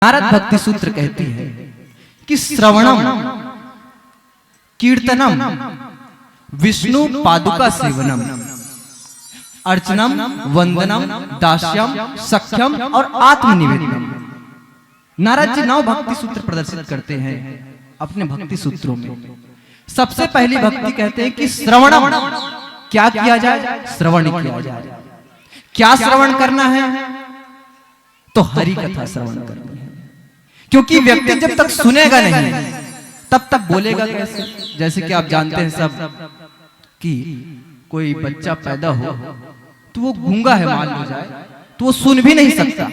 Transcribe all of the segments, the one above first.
नारद भक्ति सूत्र कहती है कि श्रवणम कीर्तनम विष्णु पादुका सेवनम अर्चनम वंदनम दास्यम सख्यम और आत्मनिवेदनम। नारद जी 9 भक्ति सूत्र प्रदर्शित करते हैं अपने भक्ति सूत्रों में। सबसे पहली भक्ति कहते हैं कि श्रवणम, क्या किया जाए? श्रवण किया जाए। क्या श्रवण करना है? तो हरि कथा श्रवण करनी है, क्योंकि व्यक्ति जब तक सुनेगा नहीं तब तक बोलेगा कैसे? जैसे कि आप जानते हैं सब कि कोई बच्चा पैदा हो तो वो गूंगा है, मान लो जाए, तो वो सुन भी नहीं सकता,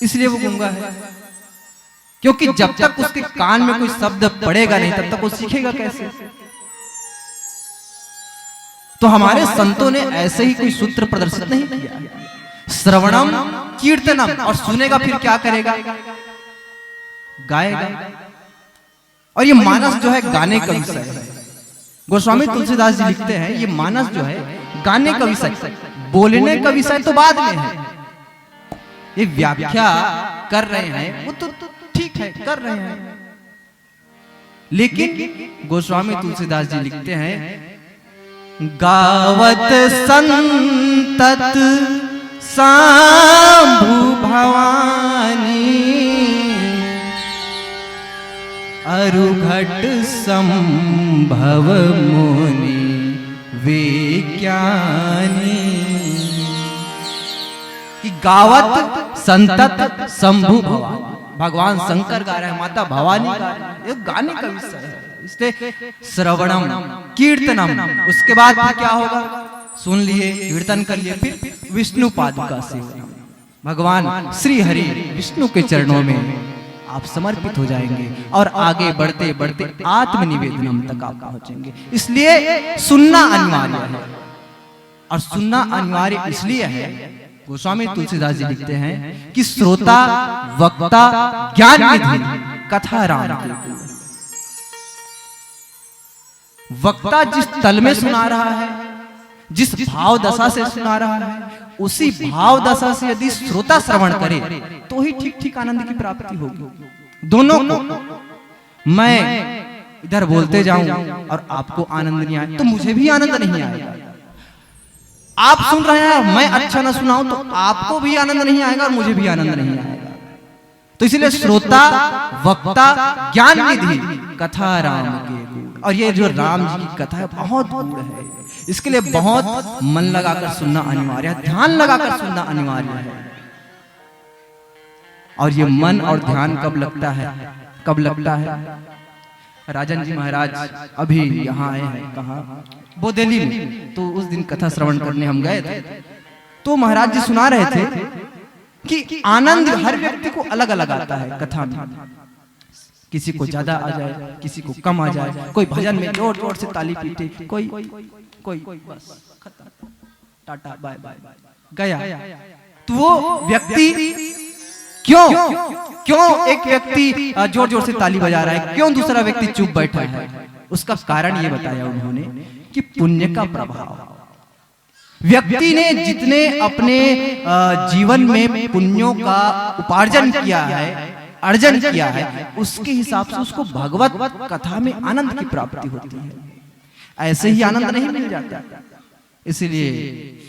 इसलिए वो गूंगा है। क्योंकि जब तक उसके कान में कोई शब्द पड़ेगा नहीं तब तक वो सीखेगा कैसे? तो हमारे संतों ने ऐसे ही कोई सूत्र प्रदर्शित नहीं किया। श्रवणम कीर्तनम, और सुनेगा फिर क्या करेगा? गाएगा। और ये मानस जो है गाने का विषय है। गोस्वामी तुलसीदास जी लिखते हैं ये मानस जो है गाने का विषय, बोलने का विषय तो बाद में है। ये व्याख्या कर रहे हैं वो तो ठीक है, कर रहे हैं, लेकिन गोस्वामी तुलसीदास जी लिखते हैं गावत संतत सांभु भवानी अरुघट संभव मुनि विज्ञानी। कि गावत संतत शंभु भवानी, भगवान शंकर गा रहे हैं, माता भवानी गा रहे हैं, ये गाने का विषय है। इसलिए श्रवणम कीर्तनम, उसके बाद फिर क्या होगा? सुन लिए, कीर्तन कर लिए, फिर विष्णु पादुका सेवनम, भगवान श्री हरि विष्णु के चरणों में आप समर्पित हो जाएंगे और आगे बढ़ते बढ़ते आत्मनिवेदनम तक आप पहुंचेंगे। इसलिए सुनना अनिवार्य है, और सुनना अनिवार्य इसलिए है, गोस्वामी तुलसीदास जी लिखते हैं कि श्रोता वक्ता ज्ञान निधि कथा राम की। वक्ता जिस तल में सुना रहा है, जिस भाव दशा से सुना रहा है, उसी भाव दशा से यदि श्रोता श्रवण करे तो ही ठीक ठीक आनंद की प्राप्ति होगी। दोनों को मैं इधर बोलते जाऊं और आपको आनंद नहीं आए तो मुझे भी आनंद नहीं आएगा। आप सुन रहे हैं, मैं अच्छा ना सुनाऊं तो आपको भी आनंद नहीं आएगा और मुझे भी आनंद नहीं आएगा। तो इसलिए श्रोता वक्ता ज्ञान निधि कथा राम के गुण। और ये जो राम जी की कथा है बहुत गुण है, इसके लिए बहुत मन लगाकर सुनना अनिवार्य है, ध्यान लगाकर सुनना अनिवार्य है। और ये मन और ध्यान कब लगता है? कब लगता है? राजन जी महाराज अभी यहाँ आए हैं, कहाँ? बोदेली में। तो उस दिन कथा श्रवण करने हम गए थे, तो महाराज जी सुना रहे थे कि आनंद हर व्यक्ति को अलग अलग आता है कथा में। किसी को ज्यादा आ जाए, किसी को कम आ जाए, कोई भजन में जोर जोर से ताली पीटे, कोई बस खत्म, टाटा बाय बाय गया। तो वो व्यक्ति क्यों एक व्यक्ति जोर जोर से ताली बजा रहा है, क्यों दूसरा व्यक्ति चुप बैठा है? उसका कारण ये बताया उन्होंने कि पुण्य का प्रभाव। व्यक्ति ने जितने अपने जीवन में पुण्यों का उपार्जन किया है, अर्जन किया है, उसके हिसाब से उसको भगवत कथा में आनंद की प्राप्ति होती है। ऐसे ही आनंद नहीं मिल जाता। इसलिए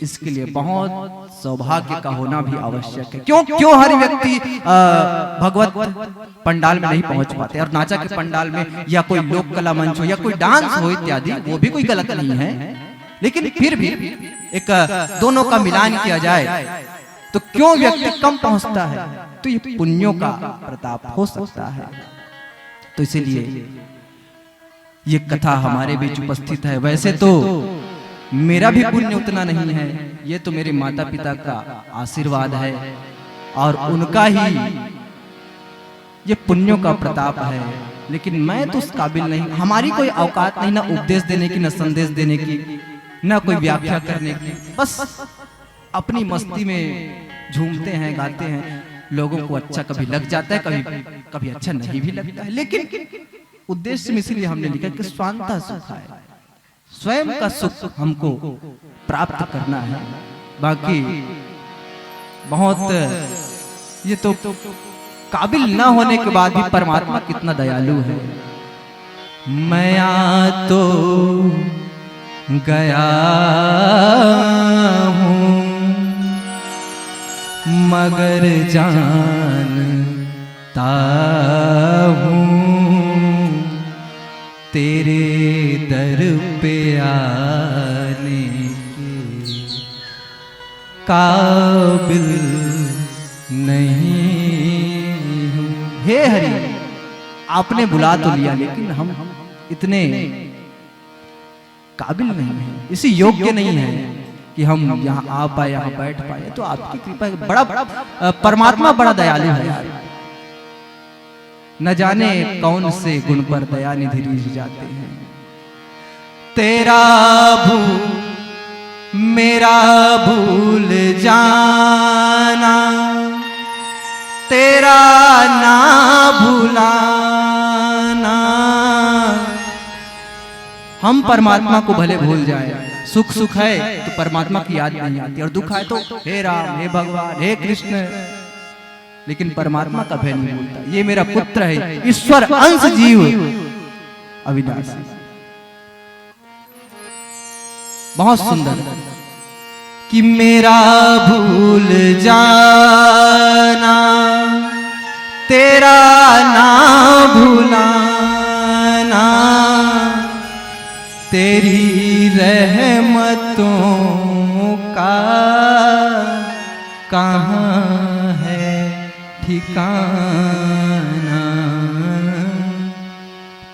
इसके लिए बहुत सौभाग्य का होना भी आवश्यक है। क्यों हर व्यक्ति भगवत पंडाल में नहीं पहुंच पाते? और नाचा के पंडाल में या कोई लोक कला मंच हो या कोई डांस हो इत्यादि, वो भी कोई गलत नहीं है, लेकिन फिर भी एक दोनों का मिलान किया जाए तो क्यों व्यक्ति कम पहुंचता है? तो ये पुण्यों का प्रताप हो सकता है। तो इसीलिए ये कथा हमारे बीच उपस्थित है। वैसे तो मेरा भी पुण्य उतना नहीं है, ये तो मेरे माता पिता का आशीर्वाद है और उनका ही ये पुण्यों का प्रताप है, लेकिन मैं तो उस काबिल नहीं, हमारी कोई औकात नहीं, ना उपदेश देने की, ना संदेश देने की, ना कोई व्याख्या करने की। बस अपनी मस्ती में झूमते हैं, गाते हैं, लोगों को अच्छा कभी लग जाता है, कभी अच्छा नहीं भी लगता है, लेकिन उद्देश्य में इसलिए हमने लिखा कि स्वांता सुख है, स्वयं का सुख हमको प्राप्त करना है। बाकी बहुत ये तो काबिल न होने के बाद भी परमात्मा कितना दयालु है। मैं आ तो गया हूँ मगर जानता हूँ तेरे दर पे आने के काबिल नहीं हूँ। हे हरि, आपने बुला तो लिया लेकिन हम इतने काबिल नहीं हैं, इसी योग्य नहीं है कि हम यहाँ आ पाए, यहाँ बैठ पाए। तो आपकी कृपा, बड़ा परमात्मा बड़ा दयालु है यार। न जाने कौन से गुण पर दया निधि रीझ जाते हैं। तेरा मेरा भूल जाना, तेरा ना भुलाना। हम परमात्मा को भले भूल जाए, सुख सुख है तो परमात्मा की याद नहीं आती, और दुख है तो हे राम, हे भगवान, हे कृष्ण, लेकिन परमात्मा का भय नहीं भूलता। ये मेरा पुत्र है, ईश्वर अंश जीव अविनाशी। बहुत सुंदर कि मेरा भूल जाना, तेरा ना भुलाना, तेरी रहमतों का कहाँ है ठिकाना।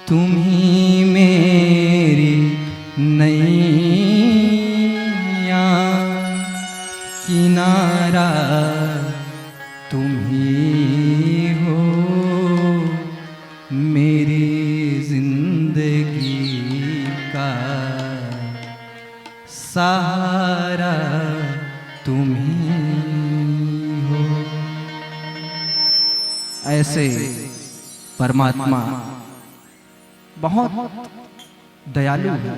तुम ही मेरी नैया किनारा, तुम ही हो मेरी जिंदगी का सहारा, तुम ही हो। ऐसे परमात्मा बहुत दयालु है,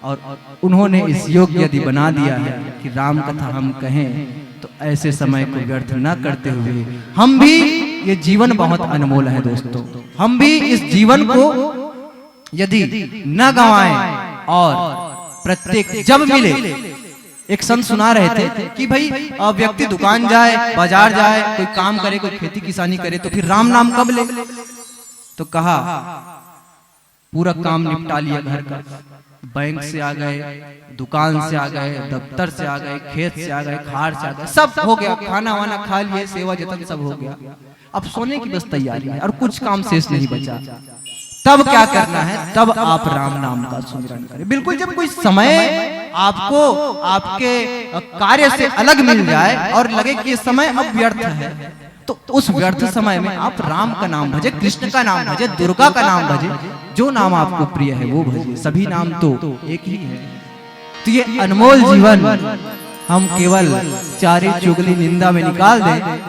और उन्होंने इस योग्य यदि बना दिया है कि राम कथा हम कहें तो ऐसे समय को व्यर्थ न करते हुए हम भी, ये जीवन बहुत अनमोल है दोस्तों, हम भी इस जीवन को यदि न गंवाएं और प्रत्येक जब मिले। एक संत सुना रहे थे कि भाई व्यक्ति दुकान जाए, बाजार जाए, कोई काम करे, कोई खेती किसानी करे, तो फिर राम नाम कब ले? तो कहा पूरा काम निपटा लिया घर का, बैंक से आ गए, दुकान से आ गए, दफ्तर से आ गए, खेत से आ गए, खार से आ गए, सब हो गया, खाना वाना खा लिए, सेवा जतन सब हो गया, अब सोने की बस तैयारी है और कुछ काम शेष नहीं बचा। तब क्या करना है? तब आप राम नाम का सुमिरन करें। बिल्कुल जब कोई समय आपको आपके कार्य से अलग मिल जाए और लगे कि ये समय अब व्यर्थ है, तो उस व्यर्थ समय में आप राम का नाम भजे, कृष्ण का नाम भजे, दुर्गा का नाम भजे, जो नाम आपको प्रिय है वो भजे। सभी नाम तो एक ही है। तो ये अनमोल जीवन हम केवल चारे चुगली निंदा में निकाल दें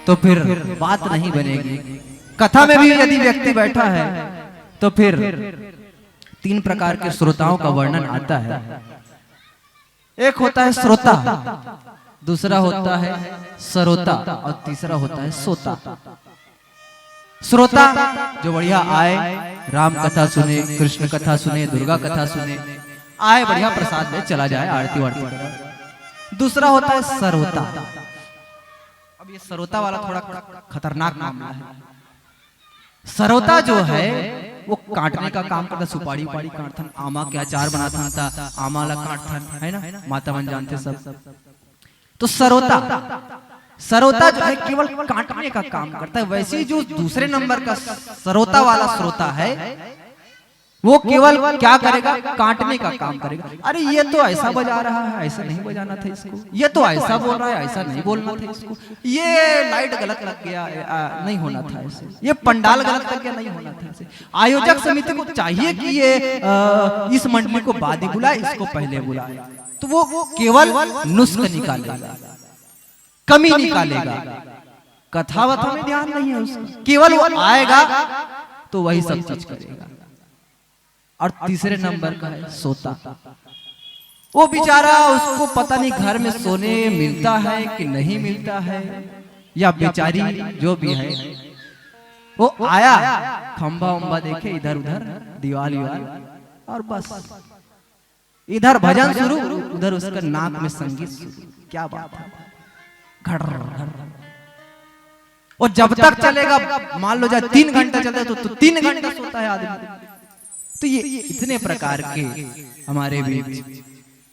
तो फिर बात नहीं बनेगी। कथा में भी यदि व्यक्ति बैठा है तो फिर 3 प्रकार के श्रोताओं का वर्णन आता है। एक होता है श्रोता, दूसरा होता है सरोता, और तीसरा होता है सोता। श्रोता जो बढ़िया आए, राम कथा सुने, कृष्ण कथा सुने, दुर्गा कथा सुने, आए बढ़िया प्रसाद ले चला जाए, आरती वारती करे। दूसरा होता है सरोता। अब ये सरोता वाला थोड़ा खतरनाक मामला है। सरोता जो है वो काटने का काम करता, सुपारी उपाड़ी काटथन, आमा के अचार बनाथन था, आमा ला काटथन, है ना, माता मन जानते सब। तो सरोता जो है केवल काटने का काम करता है। वैसे जो दूसरे नंबर का सरोता वाला श्रोता है वो केवल क्या करेगा? काटने का काम करेगा। अरे ये तो ऐसा बजा रहा है, ऐसा नहीं बजाना था इसको, ये तो ऐसा बोल रहा है, ऐसा नहीं बोलना था इसको, ये लाइट गलत लग गया, नहीं होना था ऐसे, ये पंडाल गलत लग गया, नहीं होना था ऐसे। आयोजक समिति को चाहिए कि ये इस मंडली को बाद ही बुलाए, इसको पहले बुलाए। तो वो केवल नुस्ख निकालेगा, कमी निकालेगा, कथा वथा में ध्यान नहीं है उसका, केवल वो आएगा तो वही सब चीज करेगा। और तीसरे नंबर का है सोता। वो बेचारा, उसको पता नहीं घर में सोने मिलता है कि नहीं मिलता है, या बेचारी जो भी है, वो आया, खंबा उम्बा देखे इधर उधर, दीवार और बस इधर भजन शुरू, उधर उसका नाक में संगीत शुरू। क्या बात है, घड़ और जब तक चलेगा, मान लो जाए 3 घंटा चलता है तो 3 घंटा सोता है आदमी। तो ये इतने प्रकार के हमारे बीच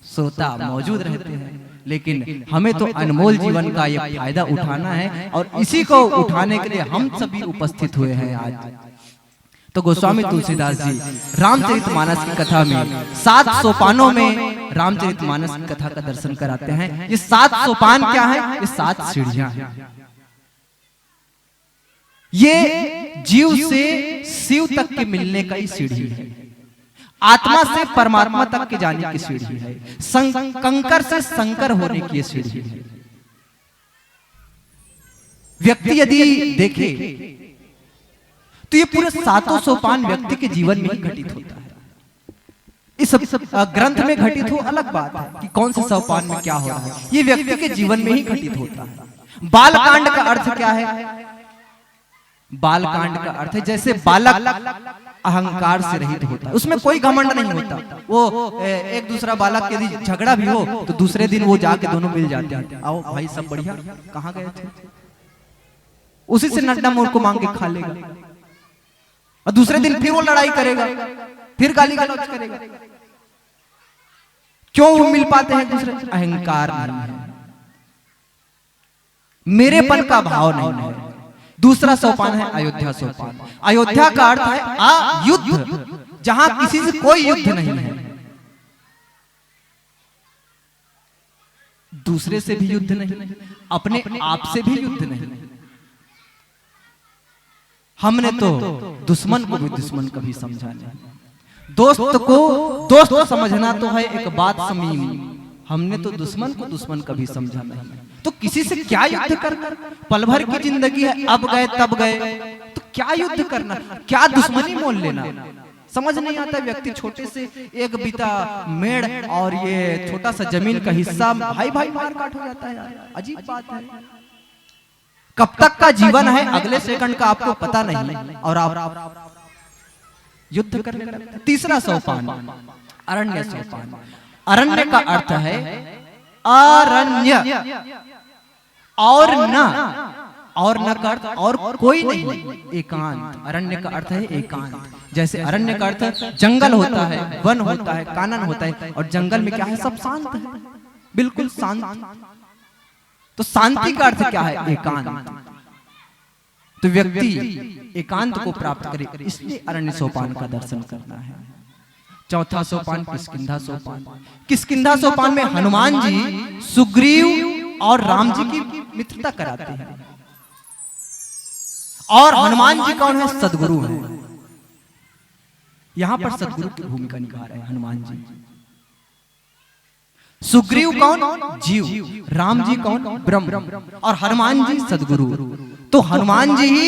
श्रोता मौजूद रहते हैं, लेकिन हमें तो अनमोल जीवन का ये फायदा उठाना है और इसी को उठाने के लिए हम सभी उपस्थित हुए हैं आज। तो गोस्वामी तुलसीदास जी रामचरितमानस की कथा में 7 सोपानों में रामचरितमानस की कथा का दर्शन कराते हैं। ये 7 सोपान क्या है? ये 7 सीढ़ियां हैं। ये जीव से शिव तक के मिलने का ही सीढ़ी है, आत्मा से परमात्मा तक के जाने की सीढ़ी है, कंकर से शंकर होने की सीढ़ी है। व्यक्ति यदि देखे तो ये पूरे 7 सोपान व्यक्ति के जीवन में ही घटित होता है। इस ग्रंथ में घटित हो अलग बात है कि कौन से सोपान में क्या हो रहा है, ये व्यक्ति के जीवन में ही घटित होता है। बालकांड का अर्थ क्या है? बालकांड का अर्थ है जैसे बालक अहंकार से रहित होता है, उसमें कोई घमंड नहीं होता। वो एक दूसरा बालक यदि झगड़ा भी हो तो दूसरे दिन वो जाके दोनों मिल जाते हैं, आओ भाई सब बढ़िया, कहाँ गए थे, उसी से नड्डा मोर को मांग के खा लेगा, और दूसरे दिन फिर वो लड़ाई करेगा, फिर गाली गलौज करेगा। क्यों वो मिल पाते हैं दूसरे? अहंकार नहीं है, मेरेपन का भाव नहीं है। दूसरा सोपान है अयोध्या सोपान। अयोध्या का अर्थ है अयुद्ध, जहां किसी से कोई युद्ध नहीं है, दूसरे से भी युद्ध नहीं, अपने आप से भी युद्ध नहीं। हमने तो दुश्मन को भी दुश्मन कभी समझा नहीं, दोस्त को दोस्त समझना तो है एक बात समीम, हमने तो दुश्मन को दुश्मन कभी समझा नहीं। तो किसी से क्या युद्ध करना? पल भर की जिंदगी है, अब गए तब गए, तो क्या युद्ध करना, क्या दुश्मनी मोल लेना? समझ नहीं आता। व्यक्ति छोटे से एक बीता मेड़ और ये छोटा सा जमीन का हिस्सा भाई भाई मार काट हो जाता है, अजीब बात है। कब तक का जीवन है अगले सेकंड का आपको पता नहीं, और आप युद्ध करने लगते। तीसरा सोपान अरण्य सोपान। अरण्य का अर्थ है अरण्य, और न का अर्थ और कोई नहीं, एकांत। अरण्य का अर्थ है एकांत। जैसे अरण्य का अर्थ जंगल होता है, वन होता है, कानन होता है, और जंगल में क्या है? सब शांत है, बिल्कुल शांत। तो शांति का अर्थ क्या है? एकांत। तो व्यक्ति एकांत को प्राप्त करे, इसलिए अरण्य सोपान का दर्शन करना है। चौथा सोपान किष्किंधा सोपान। किष्किंधा सोपान में हनुमान जी सुग्रीव और राम जी की मित्रता कराते हैं, और हनुमान जी कौन है? सदगुरु है। यहां पर सदगुरु की भूमिका निभा रहे हैं हनुमान जी। सुग्रीव कौन? जीव। राम जी कौन? ब्रह्म। और हनुमान जी सदगुरु। तो हनुमान जी ही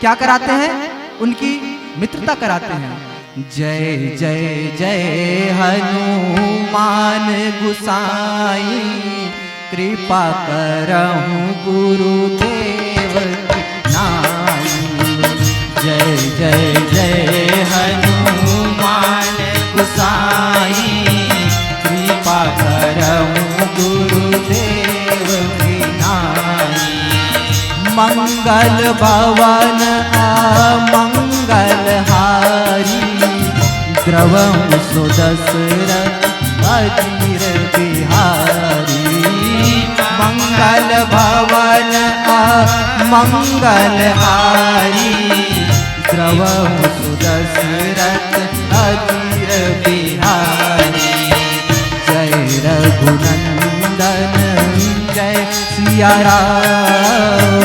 क्या कराते हैं? उनकी मित्रता कराते हैं। जय जय जय हनुमान गुसाई, कृपा करहु गुरुदेव नाई। जय जय जय हनुमान गुसाई, कृपा करहु गुरुदेव नाई। मंगल भवन अमंगल हारी, द्रवहु सुदशरथ अधीर बिहारी। मंगल भवन अमंगल हारी, द्रवहु सुदशरथ अधीर बिहारी। जय रघुनंदन जय सिया राम,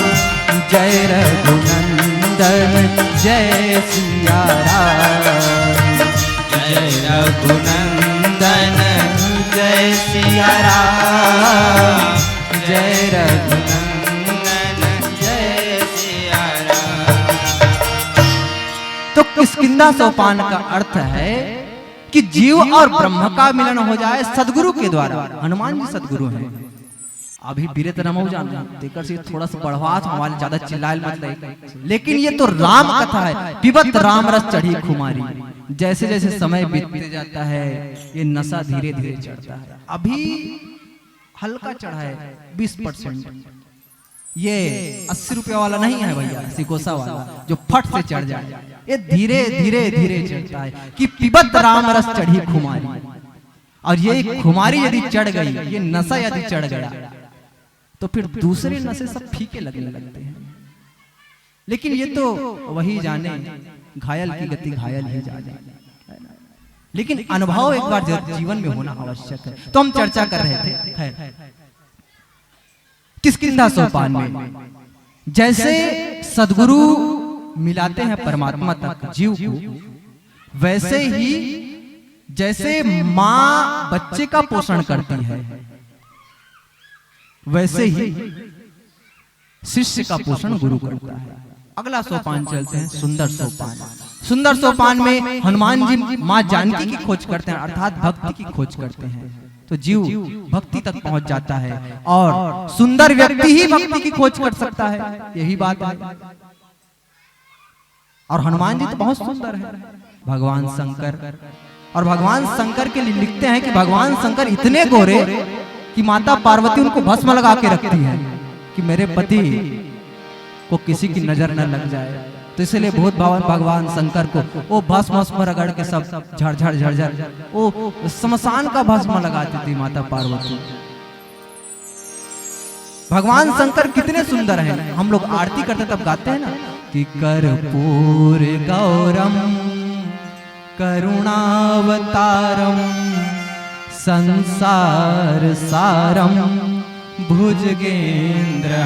जय रघुनंदन जय सिया राम। जय रघुनंदन जय सिया राम, जय रघुनंदन जय सिया राम। तो किष्किंधा सोपान का अर्थ है कि जीव और ब्रह्म का मिलन हो जाए सदगुरु के द्वारा। हनुमान जी सदगुरु हैं, अभी पीरे तो नमो जान देकर से थोड़ा सा बढ़वा हमारे ज्यादा चिल्लाए मत लगे, लेकिन ये तो राम कथा है। पिबत राम रस चढ़ी खुमारी, जैसे जैसे समय बीतते जाता है ये नशा धीरे धीरे चढ़ता है। अभी हल्का चढ़ा है 20%, ये 80 रुपया वाला नहीं है भैया, सिकोसा वाला जो फट से चढ़ जाए। ये धीरे धीरे धीरे चढ़ता है कि पिबत राम रस चढ़ी खुमारी। और ये खुमारी यदि चढ़ गई, ये नशा यदि चढ़ गया, तो फिर दूसरे नशे सब फीके लगने लगते हैं। लेकिन ये तो वही जाने, घायल की गति घायल ही जाने। लेकिन अनुभव एक बार जीवन में होना आवश्यक है। तो हम चर्चा कर रहे थे खैर किष्किंधा सोपान में, जैसे सदगुरु मिलाते हैं परमात्मा तक जीव को, वैसे ही जैसे माँ बच्चे का पोषण करती है, वैसे ही शिष्य का पोषण गुरु करता है। अगला सोपान चलते हैं सुंदर सोपान। सुंदर सोपान में हनुमान जी माँ जानकी की खोज करते हैं, अर्थात भक्ति की खोज करते हैं। तो जीव भक्ति तक पहुंच जाता है और सुंदर व्यक्ति ही भक्ति की खोज कर सकता है, यही बात है। और हनुमान जी तो बहुत सुंदर है, भगवान शंकर। और भगवान शंकर के लिए लिखते हैं कि भगवान शंकर इतने गोरे कि माता पार्वती उनको भस्म लगा के रखती है कि मेरे पति को किसी की नजर न लग जाए। तो इसलिए बहुत भगवान शंकर को वो भस्म रगड़ के सब झरझर झरझर वो शमशान का भस्म लगाती थी माता पार्वती। भगवान शंकर कितने सुंदर हैं। हम लोग आरती करते तब गाते हैं ना कि कर्पूर गौरम करुणावतारम संसार सारम भुजगेंद्रहारम।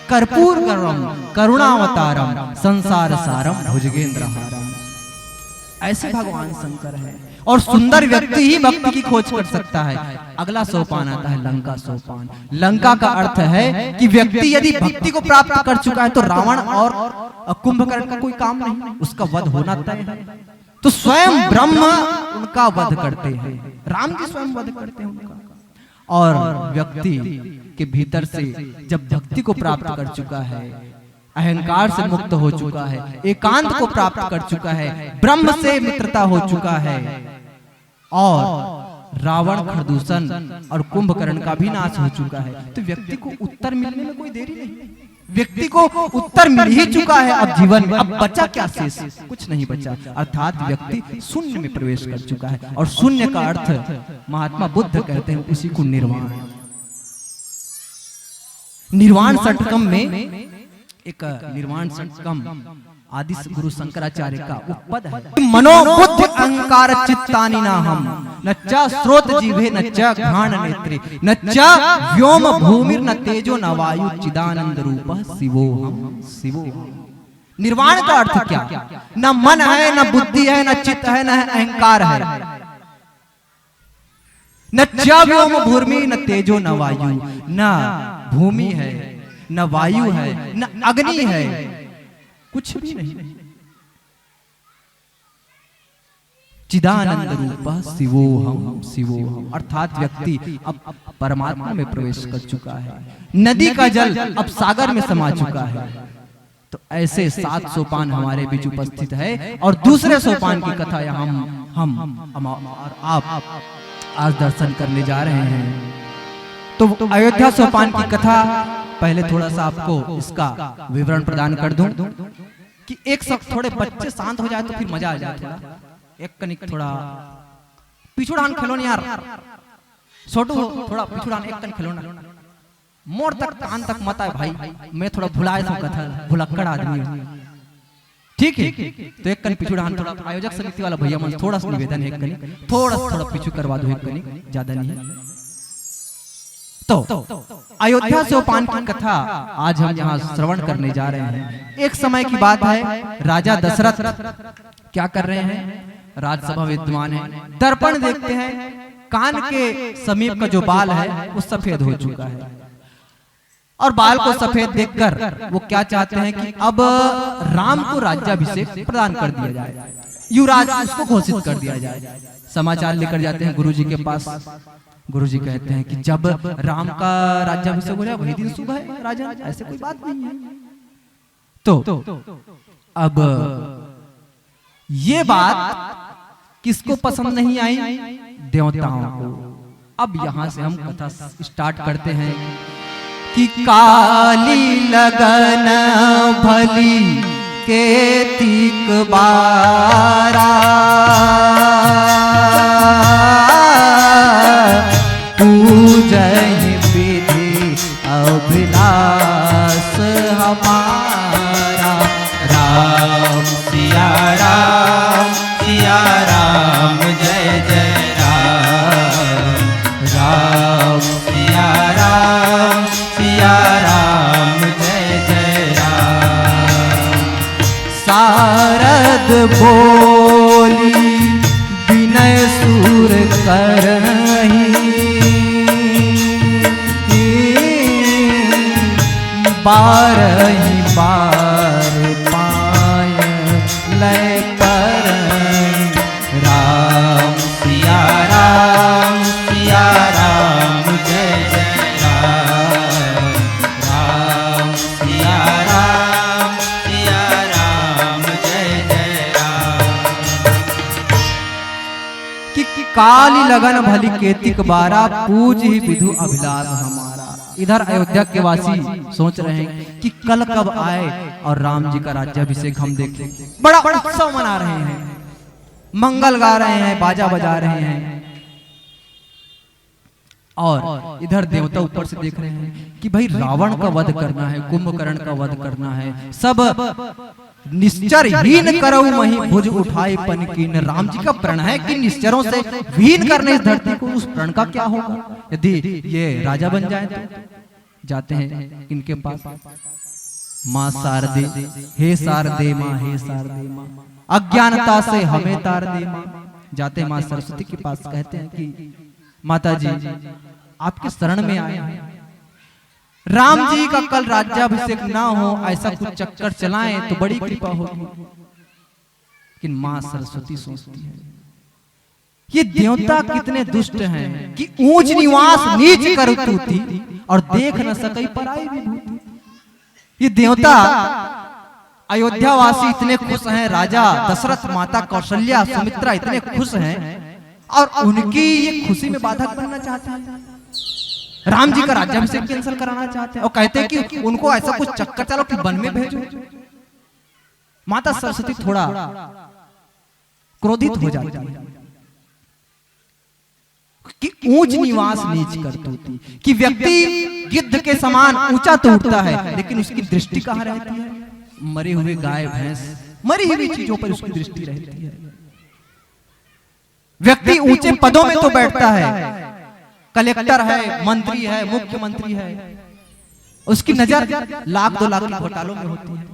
कर्पूर गौरम करुणावतारम संसार सारम भुजगेंद्रहारम। ऐसे भगवान शंकर है। और सुंदर व्यक्ति ही भक्ति की खोज कर सकता है। अगला सोपान आता है लंका सोपान। लंका का अर्थ है कि व्यक्ति यदि भक्ति को प्राप्त कर चुका है तो रावण और कुंभकर्ण का कोई काम नहीं, उसका वध होना तय है। तो स्वयं ब्रह्म उनका वध करते हैं, राम जी स्वयं वध करते हैं उनका। और व्यक्ति के भीतर से जब भक्ति को प्राप्त कर चुका है, अहंकार से मुक्त हो चुका है, एकांत को प्राप्त कर चुका है, ब्रह्म से मित्रता हो चुका है, और रावण खरदूषण और कुंभकर्ण का भी नाश हो चुका है, तो व्यक्ति को उत्तर मिलने में कोई देरी नहीं। व्यक्ति को उत्तर मिल ही चुका है अब जीवन में। अब बचा क्या शेष? कुछ नहीं बचा। अर्थात व्यक्ति शून्य में प्रवेश कर चुका है। और शून्य का अर्थ महात्मा बुद्ध कहते हैं उसी को निर्वाण। निर्वाण षटकम में एक निर्वाण षटकम आदि गुरु शंकराचार्य का उपपद है। मनोबुद्धि अहंकार चित्तानि न हम न च स्रोत जीवे न च घ्राण नेत्रे न च व्योम भूमिर न तेजो न वायु चिदानंद रूपः शिवोहम शिवोहम। निर्वाण का अर्थ क्या? न मन है, न बुद्धि है, न चित्त है, न अहंकार है, न च व्योम भूमि न तेजो न वायु। न भूमि है, न वायु है, न अग्नि है, कुछ भी नहीं। चिदानंद रूपः शिवोहम शिवोहम। अर्थात व्यक्ति अब परमात्मा में प्रवेश कर चुका है। नदी का जल अब सागर में समा चुका है। तो ऐसे 7 सोपान हमारे बीच उपस्थित है। और दूसरे सोपान की कथा यहाँ हम और आप आज दर्शन करने जा रहे हैं। तो अयोध्या सोपान की कथा पहले थोड़ा सा आपको इसका विवरण प्रदान कर दूं कि एक सब थोड़े बच्चे शांत हो जाए तो फिर मजा आ जाए। थोड़ा एक कनिक थोड़ा पिछुड़ान खेलो ना यार, छोटू थोड़ा पिछुड़ान एक कनिक खेलो ना, मोर तक कान तक मत आए भाई, मैं थोड़ा भुलाए तो कथा भुलक्कड़ आदमी हूं, ठीक है। तो एक कनिक पिछुड़ान थोड़ा आयोजक समिति वाला भैया मन थोड़ा सा निवेदन है, एक कनिक थोड़ा पीछू करवा दो, एक कनिक ज्यादा नहीं है। तो अयोध्या सोपान की कथा आज हम यहाँ श्रवण करने जा रहे हैं। एक समय की बात है, राजा दशरथ क्या कर रहे हैं? राजसभा विद्वान है, दर्पण देखते हैं, कान के समीप का जो बाल है वो सफेद हो चुका है। और बाल को सफेद देखकर वो क्या चाहते हैं कि अब राम को राज्याभिषेक प्रदान कर दिया जाए, युवराज उसको घोषित कर दिया जाए। समाचार लेकर जाते हैं गुरुजी के पास गुरुजी कहते हैं कि जब राम का राज्याभिषेक हो जाए वही दिन शुभ है राजा, ऐसे कोई बात नहीं है। तो अब ये बात किसको पसंद नहीं आई? देवताओं को। अब यहां से हम कथा स्टार्ट करते हैं कि काली लगन भली केतिक बारा, पूजहि विधि अभिलाष हमारा। राम सिया राम जय जय राम, राम सिया राम जय जय राम। सारद बोली विनय सूर करहि, बारहि बार पाय लय पर। राम सिया राम जय जय राम, राम सिया राम जय जय राम। कि काली लगन भली केतिक बारा, पूज ही विधु अभिलाष हमारा। इधर अयोध्या के वासी सोच रहे हैं कि कल कब आए और राम जी का राज्याभिषेक हम देखें। बड़ा उत्सव मना रहे हैं, मंगल गा रहे हैं, बाजा बजा रहे हैं। और इधर देवता ऊपर से देख रहे हैं कि भाई रावण का वध करना है, कुंभकर्ण का वध करना है, सब निश्चर हीन करऊ मही भुज उठाए पनकीन। राम जी का प्रण है कि निश्चरों से हीन करने इस धरती को, उस प्रण का क्या होगा यदि ये राजा बन जाए तो। जाते हैं इनके पास, माँ शारदे, हे शारदे माँ, हे शारदे माँ, अज्ञानता से हमें तार दे माँ। जाते माँ सरस्वती के पास, कहते हैं कि माता जी आपके शरण में आए हैं, राम जी का कल राज्याभिषेक ना हो ऐसा कुछ चक्कर चलाएं तो बड़ी कृपा होगी। लेकिन मां सरस्वती सोचती है ये देवता कितने दुष्ट हैं कि ऊंच निवास नीच कर तूती और देख न सकई पराई विभूति। ये देवता अयोध्यावासी इतने खुश हैं, राजा दशरथ, माता कौशल्या, सुमित्रा इतने खुश हैं और उनकी ये खुशी में बाधक बनना चाहते हैं। राम जी का राज्याभिषेक कैंसिल कराना चाहते हैं और कहते हैं कि उनको ऐसा कुछ चक्कर चलो कि वन में भेजो। माता सरस्वती थोड़ा क्रोधित हो जाती है कि ऊंच निवास नीच करतूती, कि व्यक्ति गिद्ध के समान ऊंचा तो उठता है लेकिन उसकी दृष्टि कहाँ रहती है? मरे हुए गाय भैंस, मरी हुई चीजों पर उसकी दृष्टि रहती है। व्यक्ति ऊंचे पदों में तो बैठता है, कलेक्टर है, मंत्री है, मुख्यमंत्री है, उसकी नजर लाख 2 लाख के घोटालों में होती है।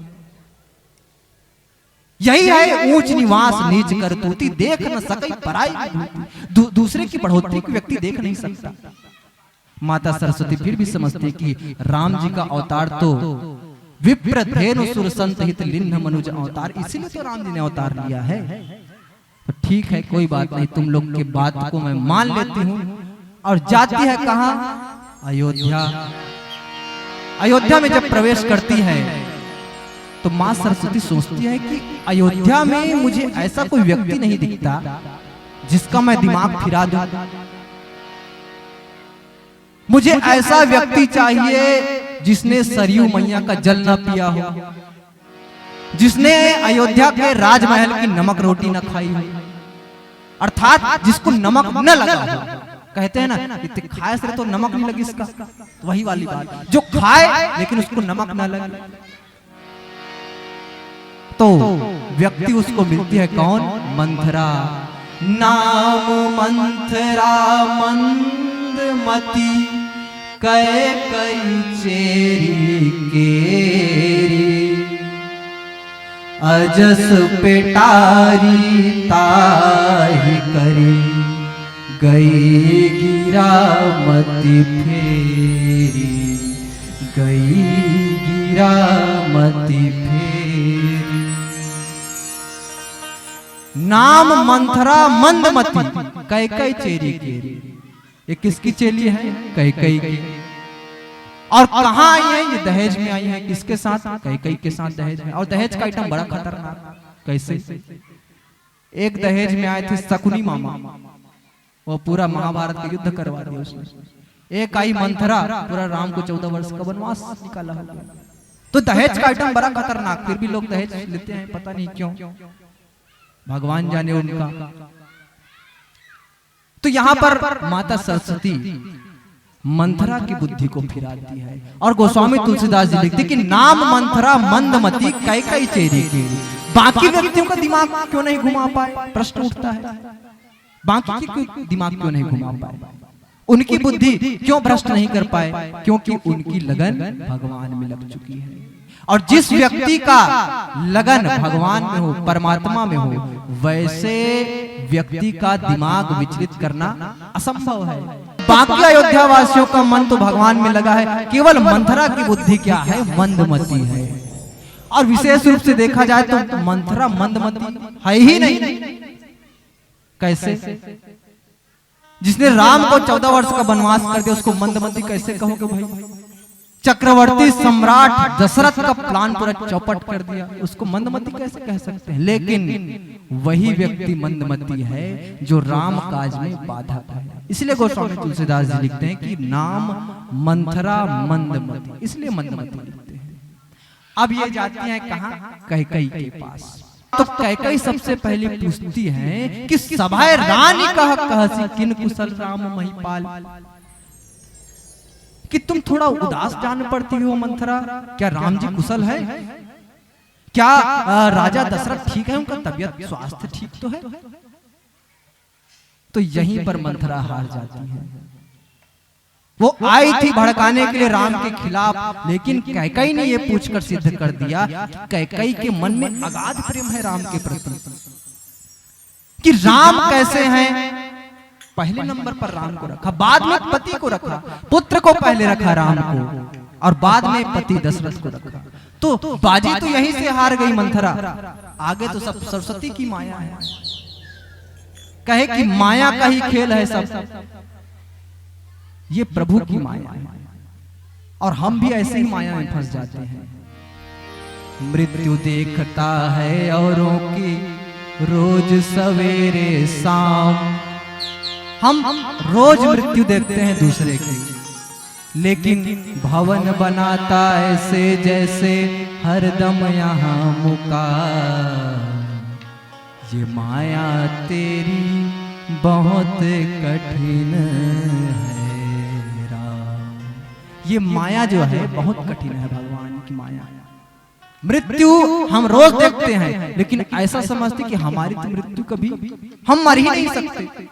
यही है ऊंच निवास नीच करतूती, देख न सकई पराई विभूति। दूसरे की बढ़ोतरी को व्यक्ति देख नहीं सकता। माता सरस्वती फिर भी समझती कि राम जी का अवतार तो विप्र धेनु सुर संत हित लिन्ह मनुज अवतार, इसीलिए तो राम जी ने अवतार लिया है। तो ठीक है, कोई बात नहीं, तुम लोग के बात को मैं मान लेती हूँ। और जाती है कहाँ? अयोध्या। अयोध्या में जब प्रवेश करती है तो मां सरस्वती सोचती है कि अयोध्या में मुझे ऐसा कोई व्यक्ति नहीं दिखता जिसका मैं दिमाग फिरा दूं। मुझे ऐसा व्यक्ति चाहिए जिसने सरयू मैया का जल न पिया हो, जिसने अयोध्या के राजमहल की नमक रोटी न खाई हो, अर्थात जिसको नमक न लगा हो। कहते हैं ना, इतने खाए से तो नमक नहीं लगी इसका, तो वही वाली बात, जो खाए लेकिन उसको नमक ना लगे। तो व्यक्ति उसको मिलती है कौन? मंथरा। नाम मंथरा मंदमती, कई चेरी केरी, अजस पेटारी ताहि करी, गई गिरा मति फेरी, गई गिरा मति फेरी। नाम मंथरा मंदमती, कई चेरी केरी। ये किसकी चेली है? कैकेयी की। और कहाँ आई है? ये दहेज में आई है। किसके साथ? कैकेयी के साथ दहेज में। और दहेज का आइटम बड़ा खतरनाक। कैसे? एक दहेज में आए थे शकुनी मामा, वो पूरा महाभारत का युद्ध करवा दिया उसने। एक आई मंथरा, पूरा राम को 14 वर्ष का वनवास निकाला। तो दहेज का आइटम बड़ा खतरनाक, फिर भी लोग दहेज लेते हैं, पता नहीं क्यों, भगवान जाने उनका। तो यहाँ पर माता सरस्वती मंथरा की बुद्धि को फिराती है। और गोस्वामी तुलसीदास जी लिखते कि नाम मंथरा मंदमती कैकेयी चेरी की। बाकी व्यक्तियों का दिमाग क्यों नहीं घुमा पाए? प्रश्न उठता है, बाकी के दिमाग क्यों नहीं घुमा पाए? उनकी बुद्धि क्यों भ्रष्ट नहीं कर पाए? क्योंकि उनकी लगन भगवान में लग चुकी है। और जिस व्यक्ति का लगन भगवान में हो, परमात्मा में हो, वैसे व्यक्ति का दिमाग विचलित करना असंभव है। बाकी अयोध्या वासियों का मन तो भगवान में लगा है, केवल मंथरा की बुद्धि क्या है? मंदमती है। और विशेष रूप से देखा जाए तो मंथरा मंदमती है ही नहीं। कैसे? जिसने राम को 14 वर्ष का वनवास कर दिया, उसको मंदमती कैसे कहोगे भाई? चक्रवर्ती सम्राट दशरथ का प्लान पूरा चौपट कर दिया, उसको मंदमती कैसे कह सकते हैं? लेकिन वही व्यक्ति मंदमती है जो राम काज में बाधा है। इसलिए गोस्वामी तुलसीदास जी लिखते हैं कि नाम मंथरा मंदमती, इसलिए मंदमती लिखते हैं। अब ये जाती हैं कहाँ? कैकेयी के पास। तो कैकेयी सबसे पहले पूछती है कि सभाए रानी कह कहसी किन कुशल राम महिपाल, कि तुम थोड़ा उदास जान पड़ती हो मंथरा, क्या राम जी कुशल है? क्या राजा दशरथ ठीक है? उनका तबियत स्वास्थ्य ठीक तो है? तो यहीं पर मंथरा हार जाती है। वो आई थी भड़काने के लिए राम के खिलाफ, लेकिन कैकेयी ने ये पूछकर सिद्ध कर दिया कि कैकेयी के मन में अगाध प्रेम है राम के प्रति, कि राम कैसे हैं। पहले नंबर पर राम को रखा, बाद में पति को रखा, पुत्र को पहले रखा राम को, और बाद में पति दशरथ को रखा। तो बाजी तो यहीं से हार गई मंथरा। आगे तो सब सरस्वती की माया है। कहे कि माया का ही खेल है सब, ये प्रभु की माया है। और हम भी ऐसे ही माया में फंस जाते हैं। मृत्यु देखता है औरों की रोज सवेरे शाम। हम रोज मृत्यु देखते हैं दूसरे की, लेकिन भवन बनाता ऐसे जैसे हरदम यहाँ मुका। ये माया तेरी बहुत कठिन है राम। ये माया जो है बहुत कठिन है, भगवान की माया। मृत्यु हम रोज देखते हैं, लेकिन ऐसा समझते कि हमारी तो मृत्यु कभी हम मर ही नहीं सकते,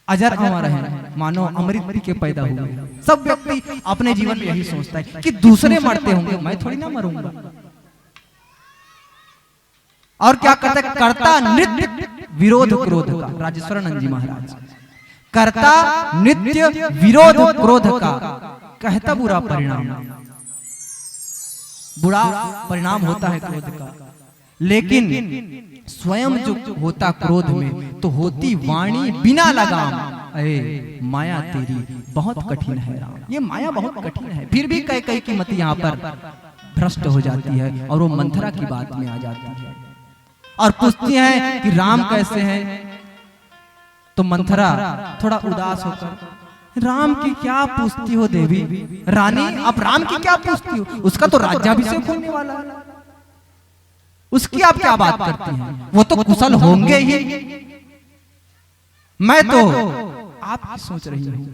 अजर अमर है, मानो अमृत पी के पैदा हुए। सब व्यक्ति अपने जीवन में यही सोचता है कि दूसरे मरते होंगे, मैं थोड़ी ना मरूंगा। और क्या कहता है? कर्ता नित्य विरोध क्रोध का। राजेश्वरानंद जी महाराज, कर्ता नित्य विरोध क्रोध का, कहता बुरा परिणाम। बुरा परिणाम होता है क्रोध का, लेकिन स्वयं जो होता क्रोध में, तो होती वाणी बिना लगाम। अरे माया तेरी बहुत कठिन है राम, ये माया बहुत कठिन है। फिर भी कैकेयी की मति यहाँ पर भ्रष्ट हो जाती है, और वो मंथरा की बात में आ जाती है और पूछती है कि राम कैसे हैं। तो मंथरा थोड़ा उदास होकर, राम की क्या पूछती हो देवी रानी, आप राम की क्या पूछती हो? उसका तो राज्याभिषेक होने वाला है, उसकी आप क्या बात करती हैं? वो तो कुशल होंगे ही। मैं तो आप सोच रही हूं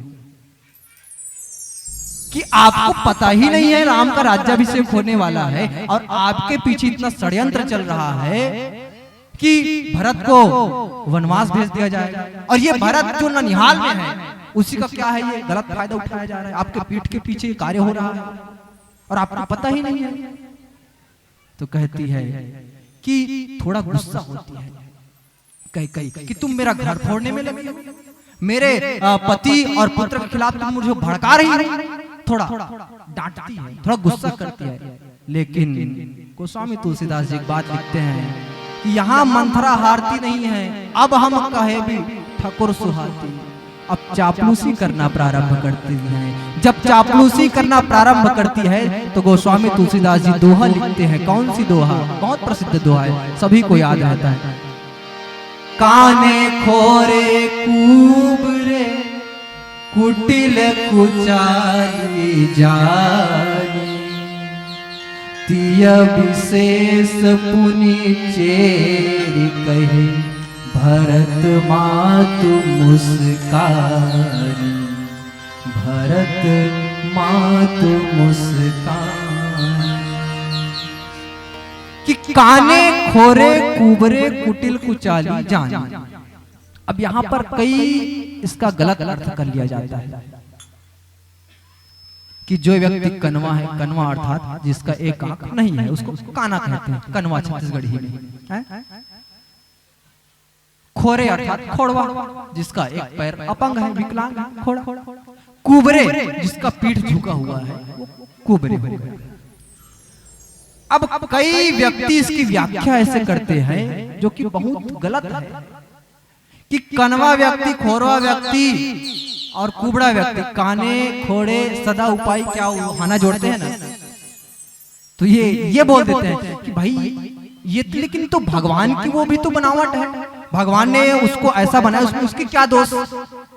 कि आपको पता ही नहीं है राम का राज्याभिषेक होने वाला है, और आपके पीछे इतना षड्यंत्र चल रहा है कि भरत को वनवास भेज दिया जाएगा। और ये भरत जो ननिहाल में है, उसी का क्या है? ये गलत फायदा उठाया जा रहा है। आपके पीठ के पीछे कार्य हो रहा है और आपको पता ही नहीं है। तो कहती है कि थोड़ा गुस्सा होती है कैकेयी कि तुम मेरा घर फोड़ने में लगे हो, मेरे पति और पुत्र के खिलाफ तुम मुझे भड़का रही हो। थोड़ा डांटती है, थोड़ा गुस्सा करती है। लेकिन गोस्वामी तुलसीदास जी एक बात लिखते हैं कि यहाँ मंथरा हारती नहीं है। अब हम कहे भी ठकुर सुहाती, अब चापलूसी करना प्रारंभ करती है। जब चापलूसी करना प्रारंभ करती है तो गोस्वामी तुलसीदास जी दोहा लिखते हैं। कौन सी दोहा? बहुत प्रसिद्ध दोहा है, सभी को याद रहता है। काने खोरे कूबरे कुटिल कुचाली जानी, तिय विशेष पुनि चेरि कहे, भरत मातु मुस्कानी, भरत मातु मुस्कानी। कि काने खोरे कुबरे कुटिल कुचाली जानी। अब यहाँ पर कई इसका गलत अर्थ कर लिया जाता है कि जो व्यक्ति कनवा है, कनवा अर्थात जिसका एक आंख नहीं है उसको काना कहते हैं, कनवा छत्तीसगढ़ी में है। खोरे अर्थात खोड़वा, जिसका एक पैर अपंग है, विकलांग है, खोड़ा। कुबरे जिसका पीठ झुका हुआ है वो कुबरे हो गए। अब कई व्यक्ति इसकी व्याख्या ऐसे करते हैं जो कि बहुत गलत है कि कनवा व्यक्ति, खोरवा व्यक्ति और कुबड़ा व्यक्ति, काने खोड़े सदा उपाय क्या हाना जोड़ते हैं ना, तो ये बोल देते हैं कि भाई ये लेकिन तो भगवान की वो भी तो बनावट है, भगवान ने उसको ऐसा बनाया, उसमें उसकी क्या दोष?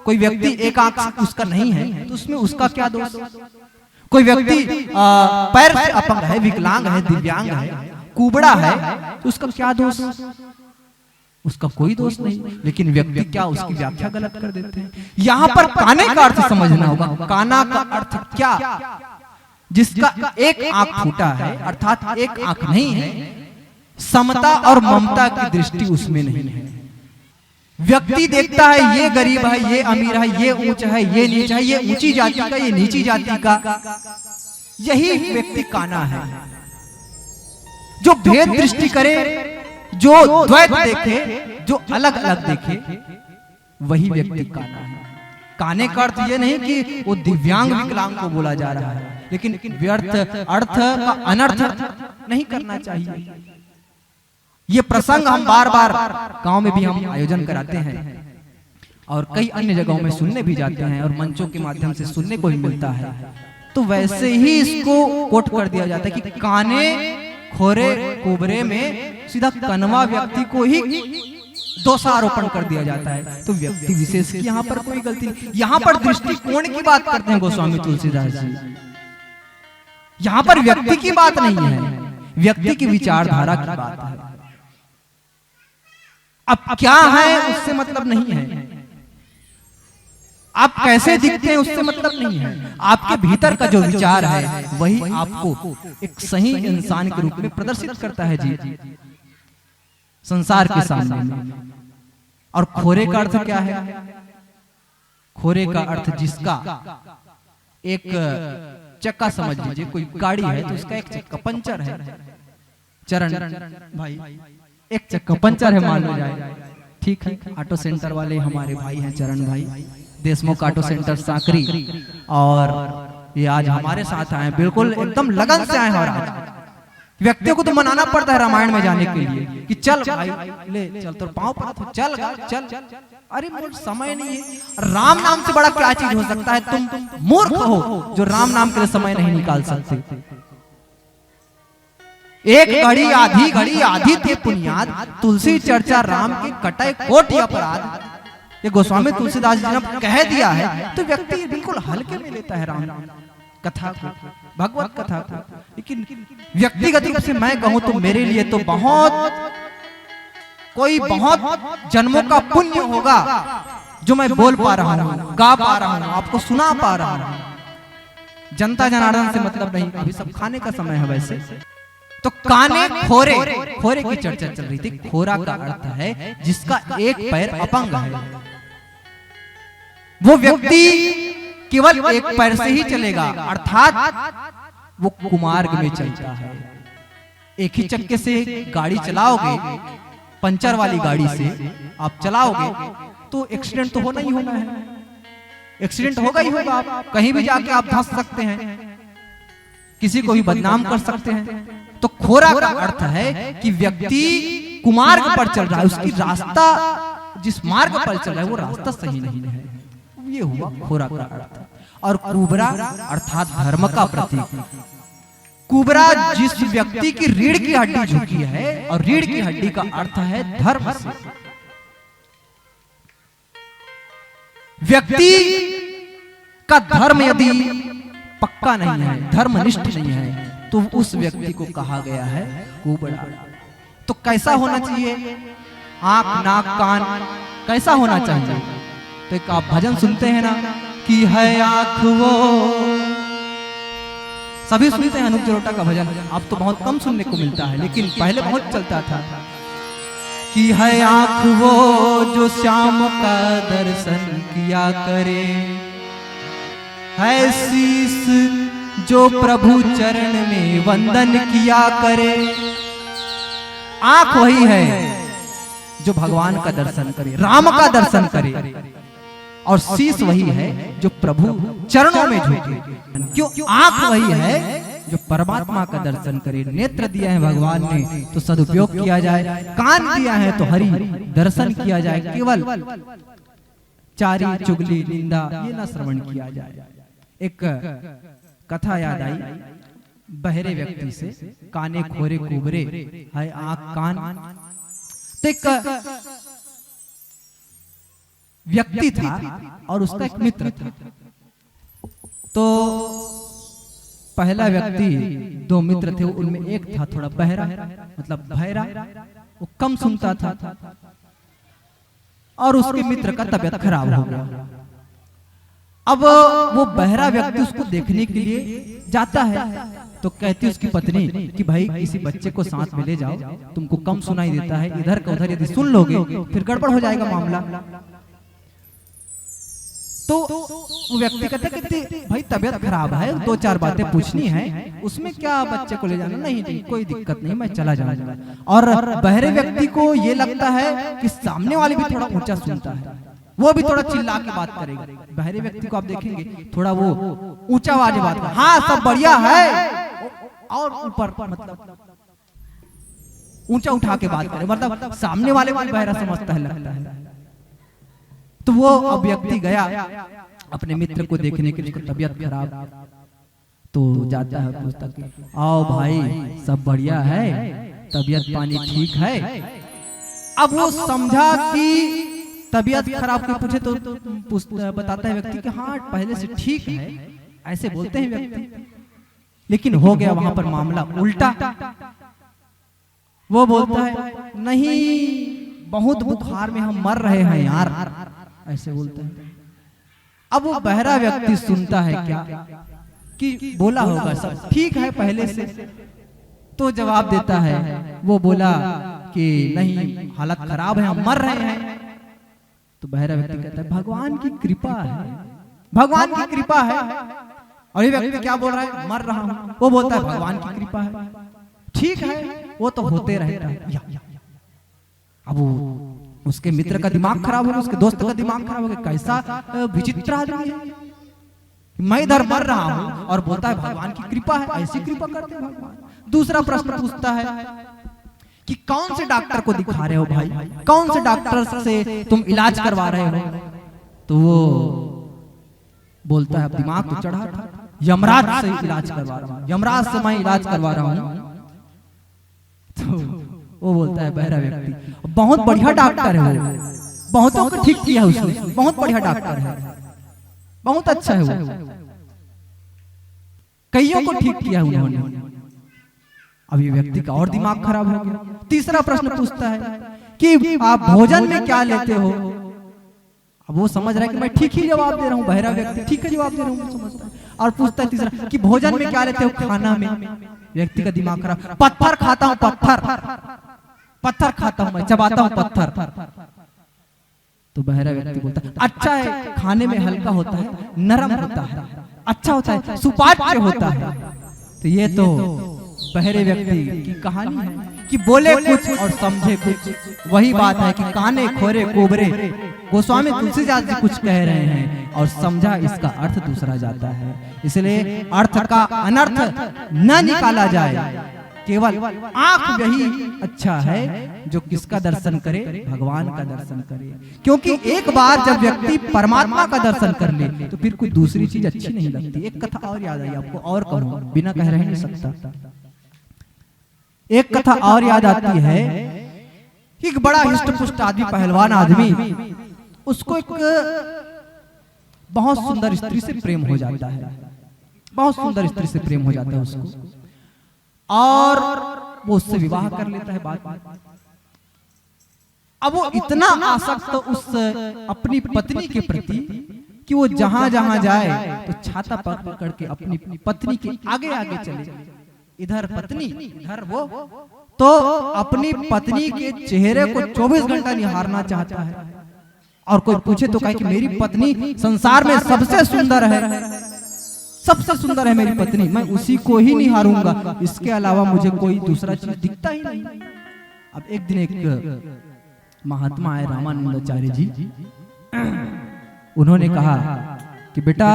कोई व्यक्ति एक आंख उसका नहीं है तो उसमें उसका क्या दोष? कोई व्यक्ति पैर से अपंग है, विकलांग है, दिव्यांग है, कुबड़ा है तो उसका क्या दोष? उसका कोई दोष नहीं। लेकिन व्यक्ति क्या उसकी व्याख्या गलत कर देते हैं। यहाँ पर काने का अर्थ समझना होगा। काना का अर्थ क्या? जिसका एक आंख फूटा है अर्थात एक आंख नहीं है, समता और ममता की दृष्टि उसमें नहीं है। व्यक्ति देखता है ये गरीब है, ये अमीर है, ये ऊंचा है, ये नीचा है, ये ऊंची जाति का, ये नीची जाति का, यही व्यक्ति काना है। जो भेद दृष्टि करे, जो द्वैत देखे, जो अलग अलग देखे, वही व्यक्ति काना है। काने का अर्थ ये नहीं कि वो दिव्यांग विकलांग को बोला जा रहा है, लेकिन व्यर्थ अर्थ का अनर्थ नहीं करना चाहिए। ये प्रसंग हम बार बार गांव में भी हम आयोजन कराते हैं और कई अन्य जगहों में सुनने भी जाते हैं और मंचों के माध्यम से सुनने को भी मिलता है। तो वैसे ही इसको कोट कर दिया जाता है कि काने खोरे कुबरे में सीधा कनवा व्यक्ति को ही दोषारोपण कर दिया जाता है। तो व्यक्ति विशेष की यहाँ पर कोई गलती नहीं। यहाँ पर दृष्टिकोण की बात करते हैं गोस्वामी तुलसीदास जी। यहाँ पर व्यक्ति की बात नहीं है, व्यक्ति की विचारधारा की बात है। अब क्या है उससे मतलब नहीं है, आप कैसे दिखते हैं उससे मतलब नहीं है। आपके भीतर का जो विचार है वही आपको एक सही इंसान के रूप में प्रदर्शित करता है जी संसार के सामने। और खोरे का अर्थ क्या है? खोरे का अर्थ जिसका एक चक्का, समझ लीजिए कोई गाड़ी है तो उसका एक चक्का पंचर है। चरण भाई एक चक्का पंचर है मान लो जाए, ठीक है। ऑटो सेंटर वाले हमारे भाई हैं चरण भाई, देशमुख ऑटो सेंटर साकरी, और ये आज हमारे साथ आए, बिल्कुल एकदम लगन से आए। और आज व्यक्तियों को तो मनाना पड़ता है रामायण में जाने के लिए कि चल भाई ले चल, तो पाँव पर चल चल। अरे मेरे समय नहीं है। राम नाम से बड़ा क्या चीज हो सकता है? तुम मूर्ख हो जो राम नाम के लिए समय नहीं निकाल सकते। एक घड़ी आधी थे पुनियाद, तुलसी चर्चा राम के कटाए कोटि अपराध। ये गोस्वामी तुलसीदास जी ने कह दिया है तो व्यक्ति बिल्कुल हल्के में लेता है राम कथा को, भगवत कथा को। लेकिन व्यक्तिगत रूप से मैं कहूं तो मेरे लिए तो बहुत जन्मों का पुण्य होगा जो मैं बोल पा रहा हूं, गा पा रहा हूं, आपको सुना पा रहा हूं। जनता जनार्दन से मतलब नहीं, अभी सब खाने का समय है। वैसे तो काने खोरे की चर्चा चल रही थी। खोरा का अर्थ है जिसका एक पैर अपंग है। वो व्यक्ति केवल एक पैर से ही चलेगा, अर्थात वो कुमार्ग में चलता है। एक ही चक्के से गाड़ी चलाओगे, पंचर वाली गाड़ी से आप चलाओगे तो एक्सीडेंट तो होना ही होना है, एक्सीडेंट होगा ही होगा। आप कहीं भी जाके आप धंस सकते हैं, किसी को भी बदनाम कर सकते हैं। तो खोरा का अर्थ है कि व्यक्ति कुमार्ग पर चल रहा है, उसकी रास्ता जिस मार्ग पर चल रहा है वो रास्ता सही नहीं है, ये हुआ खोरा का अर्थ। और कुबरा अर्थात धर्म का प्रतीक। कुबरा जिस व्यक्ति की रीढ़ की हड्डी झुकी है, और रीढ़ की हड्डी का अर्थ है धर्म से। व्यक्ति का धर्म यदि पक्का नहीं है, धर्मनिष्ठ नहीं है, तो उस व्यक्ति को कहा गया है कुबड़ा। तो कैसा होना चाहिए? आंख, नाक, कान कैसा होना चाहिए? तो एक आप भजन सुनते हैं ना कि है आंख वो, सभी सुनते हैं अनूप जलोटा का भजन। अब तो बहुत कम सुनने को मिलता है, लेकिन पहले बहुत चलता था कि है आंख वो जो श्याम का दर्शन किया करे, है शीस जो प्रभु चरण में वंदन किया करे। आंख वही है जो भगवान का दर्शन करे, राम का दर्शन करे, और शीश वही है जो प्रभु चरणों में झुके। क्यों? आंख वही है जो परमात्मा का दर्शन करे। नेत्र दिया है भगवान ने तो सदुपयोग किया जाए, कान दिया है तो हरि दर्शन किया जाए, केवल चारी चुगली निंदा ये ना श्रवण किया जाए। एक कथा याद आई बहरे व्यक्ति से, काने खोरे कुबरे है आंख कान। तो एक व्यक्ति था और उसका एक मित्र था। तो पहला व्यक्ति, दो मित्र थे, उनमें एक था थोड़ा बहरा, मतलब बहरा, वो कम सुनता था, और उसके मित्र का तबीयत खराब हो गया। अब वो बहरा व्यक्ति उसको देखने के लिए जाता है, तो कहती उसकी पत्नी कि भाई किसी बच्चे को साथ में ले जाओ, तुमको कम सुनाई देता है, इधर का उधर यदि सुन लोगे फिर गड़बड़ हो जाएगा मामला। तो वो व्यक्ति कहते भाई तबीयत खराब है, दो चार बातें पूछनी है, उसमें क्या बच्चे को ले जाना? नहीं कोई दिक्कत नहीं, मैं चला जाऊंगा। और बहरे व्यक्ति को ये लगता है कि सामने वाले भी थोड़ा ऊंचा सुनता है, वो भी थोड़ा चिल्ला के बात करेगा। बहरे व्यक्ति को आप देखेंगे थोड़ा वो ऊंचा आवाज में बात करेगा, हाँ सब बढ़िया है, और ऊपर मतलब ऊंचा उठा के बात करे, मतलब सामने वाले को बहरा समझता है, लगता है। तो वो अब व्यक्ति गया अपने मित्र को देखने के लिए, तबीयत खराब, तो जाता है, पूछता कि आओ भाई सब बढ़िया है, तबीयत पानी ठीक है। अब वो समझा कि तबीयत खराब को पूछे तो बताता है व्यक्ति कि हाँ पहले से ठीक है, ऐसे बोलते हैं व्यक्ति। लेकिन हो गया वहां पर मामला उल्टा। वो बोलता है नहीं बहुत बुखार में हम मर रहे हैं यार, ऐसे बोलते हैं। अब वो बहरा व्यक्ति सुनता है क्या कि बोला होगा सब ठीक है पहले से, तो जवाब देता है, वो बोला कि नहीं हालत खराब है, हम मर रहे हैं। तो बहरा व्यक्ति कहता है भगवान की कृपा है, भगवान की कृपा है। और ये व्यक्ति क्या बोल रहा है? मर रहा हूं। वो बोलता है भगवान की कृपा है, ठीक है वो तो होते रहता है। अब वो उसके मित्र का दिमाग खराब हो गया, उसके दोस्त का दिमाग खराब हो गया, कैसा विचित्र आदमी है, मैं इधर मर रहा हूं और बोलता है भगवान की कृपा है, ऐसी कृपा करते हैं भगवान। दूसरा प्रश्न पूछता है कि कौन से डॉक्टर को दिखा रहे हो भाई, कौन से डॉक्टर से तुम इलाज करवा रहे हो? तो वो बोलता है दिमाग तो चढ़ा था, यमराज से इलाज करवा रहा हूं, यमराज से मैं इलाज करवा रहा हूं। तो वो बोलता है बहरा व्यक्ति बहुत बढ़िया डॉक्टर है, वो बहुतों को ठीक किया उसने, बहुत बढ़िया डॉक्टर है, बहुत अच्छा है वो, कईयों को ठीक किया उन्होंने। अब ये व्यक्ति का और दिमाग खराब हो गया। तीसरा प्रश्न पूछता है कि आप भोजन में क्या लेते हो? अब वो समझ रहा है कि मैं ठीक ही जवाब दे रहा हूँ, बहरा व्यक्ति ठीक है जवाब दे रहा हूँ समझता है। और पूछता है तीसरा कि भोजन में क्या लेते हो खाना में? व्यक्ति का दिमाग खराब, पत्थर खाता हूँ, पत्थर पत्थर खाता हूँ, मैं चबाता हूँ पत्थर। तो बहरा व्यक्ति बोलता है अच्छा है, खाने में हल्का होता है, नरम होता है, अच्छा होता है, सुपाच्य होता है। तो ये तो बहरे व्यक्ति की कहानी है कि बोले कुछ और समझे कुछ। वही बात है कि काने खोरे कोबरे गोस्वामी तुलसीदास जी कुछ कह रहे हैं और समझा इसका अर्थ दूसरा जाता है। इसलिए अर्थ का अनर्थ न निकाला जाए, केवल आंख यही अच्छा है जो किसका दर्शन करे, भगवान का दर्शन करे। क्योंकि एक बार जब व्यक्ति परमात्मा का दर्शन कर ले तो फिर कोई दूसरी चीज अच्छी नहीं लगती। एक कथा और याद आई आपको, और कहूं बिना कह रह नहीं सकता। एक कथा और याद आती है कि एक बड़ा हिष्ट-पुष्ट आदमी, पहलवान आदमी, उसको एक बहुत सुंदर स्त्री से प्रेम हो जाता है, बहुत सुंदर स्त्री से प्रेम हो जाता है उसको, और वो उससे विवाह कर लेता है बात। अब वो इतना आसक्त उस अपनी पत्नी के प्रति कि वो जहां जहां जाए तो छाता पकड़ के अपनी पत्नी के आगे आगे चले, इधर पत्नी इधर वो, तो अपनी पत्नी के चेहरे को 24 घंटा निहारना चाहता है। और कोई पूछे तो कहे कि मेरी पत्नी संसार में सबसे सुंदर है, सबसे सुंदर है मेरी पत्नी, मैं उसी को ही निहारूंगा, इसके अलावा मुझे कोई दूसरा चीज दिखता ही नहीं। अब एक दिन एक महात्मा आए, रामानंदाचार्य जी, उन्होंने कहा कि बेटा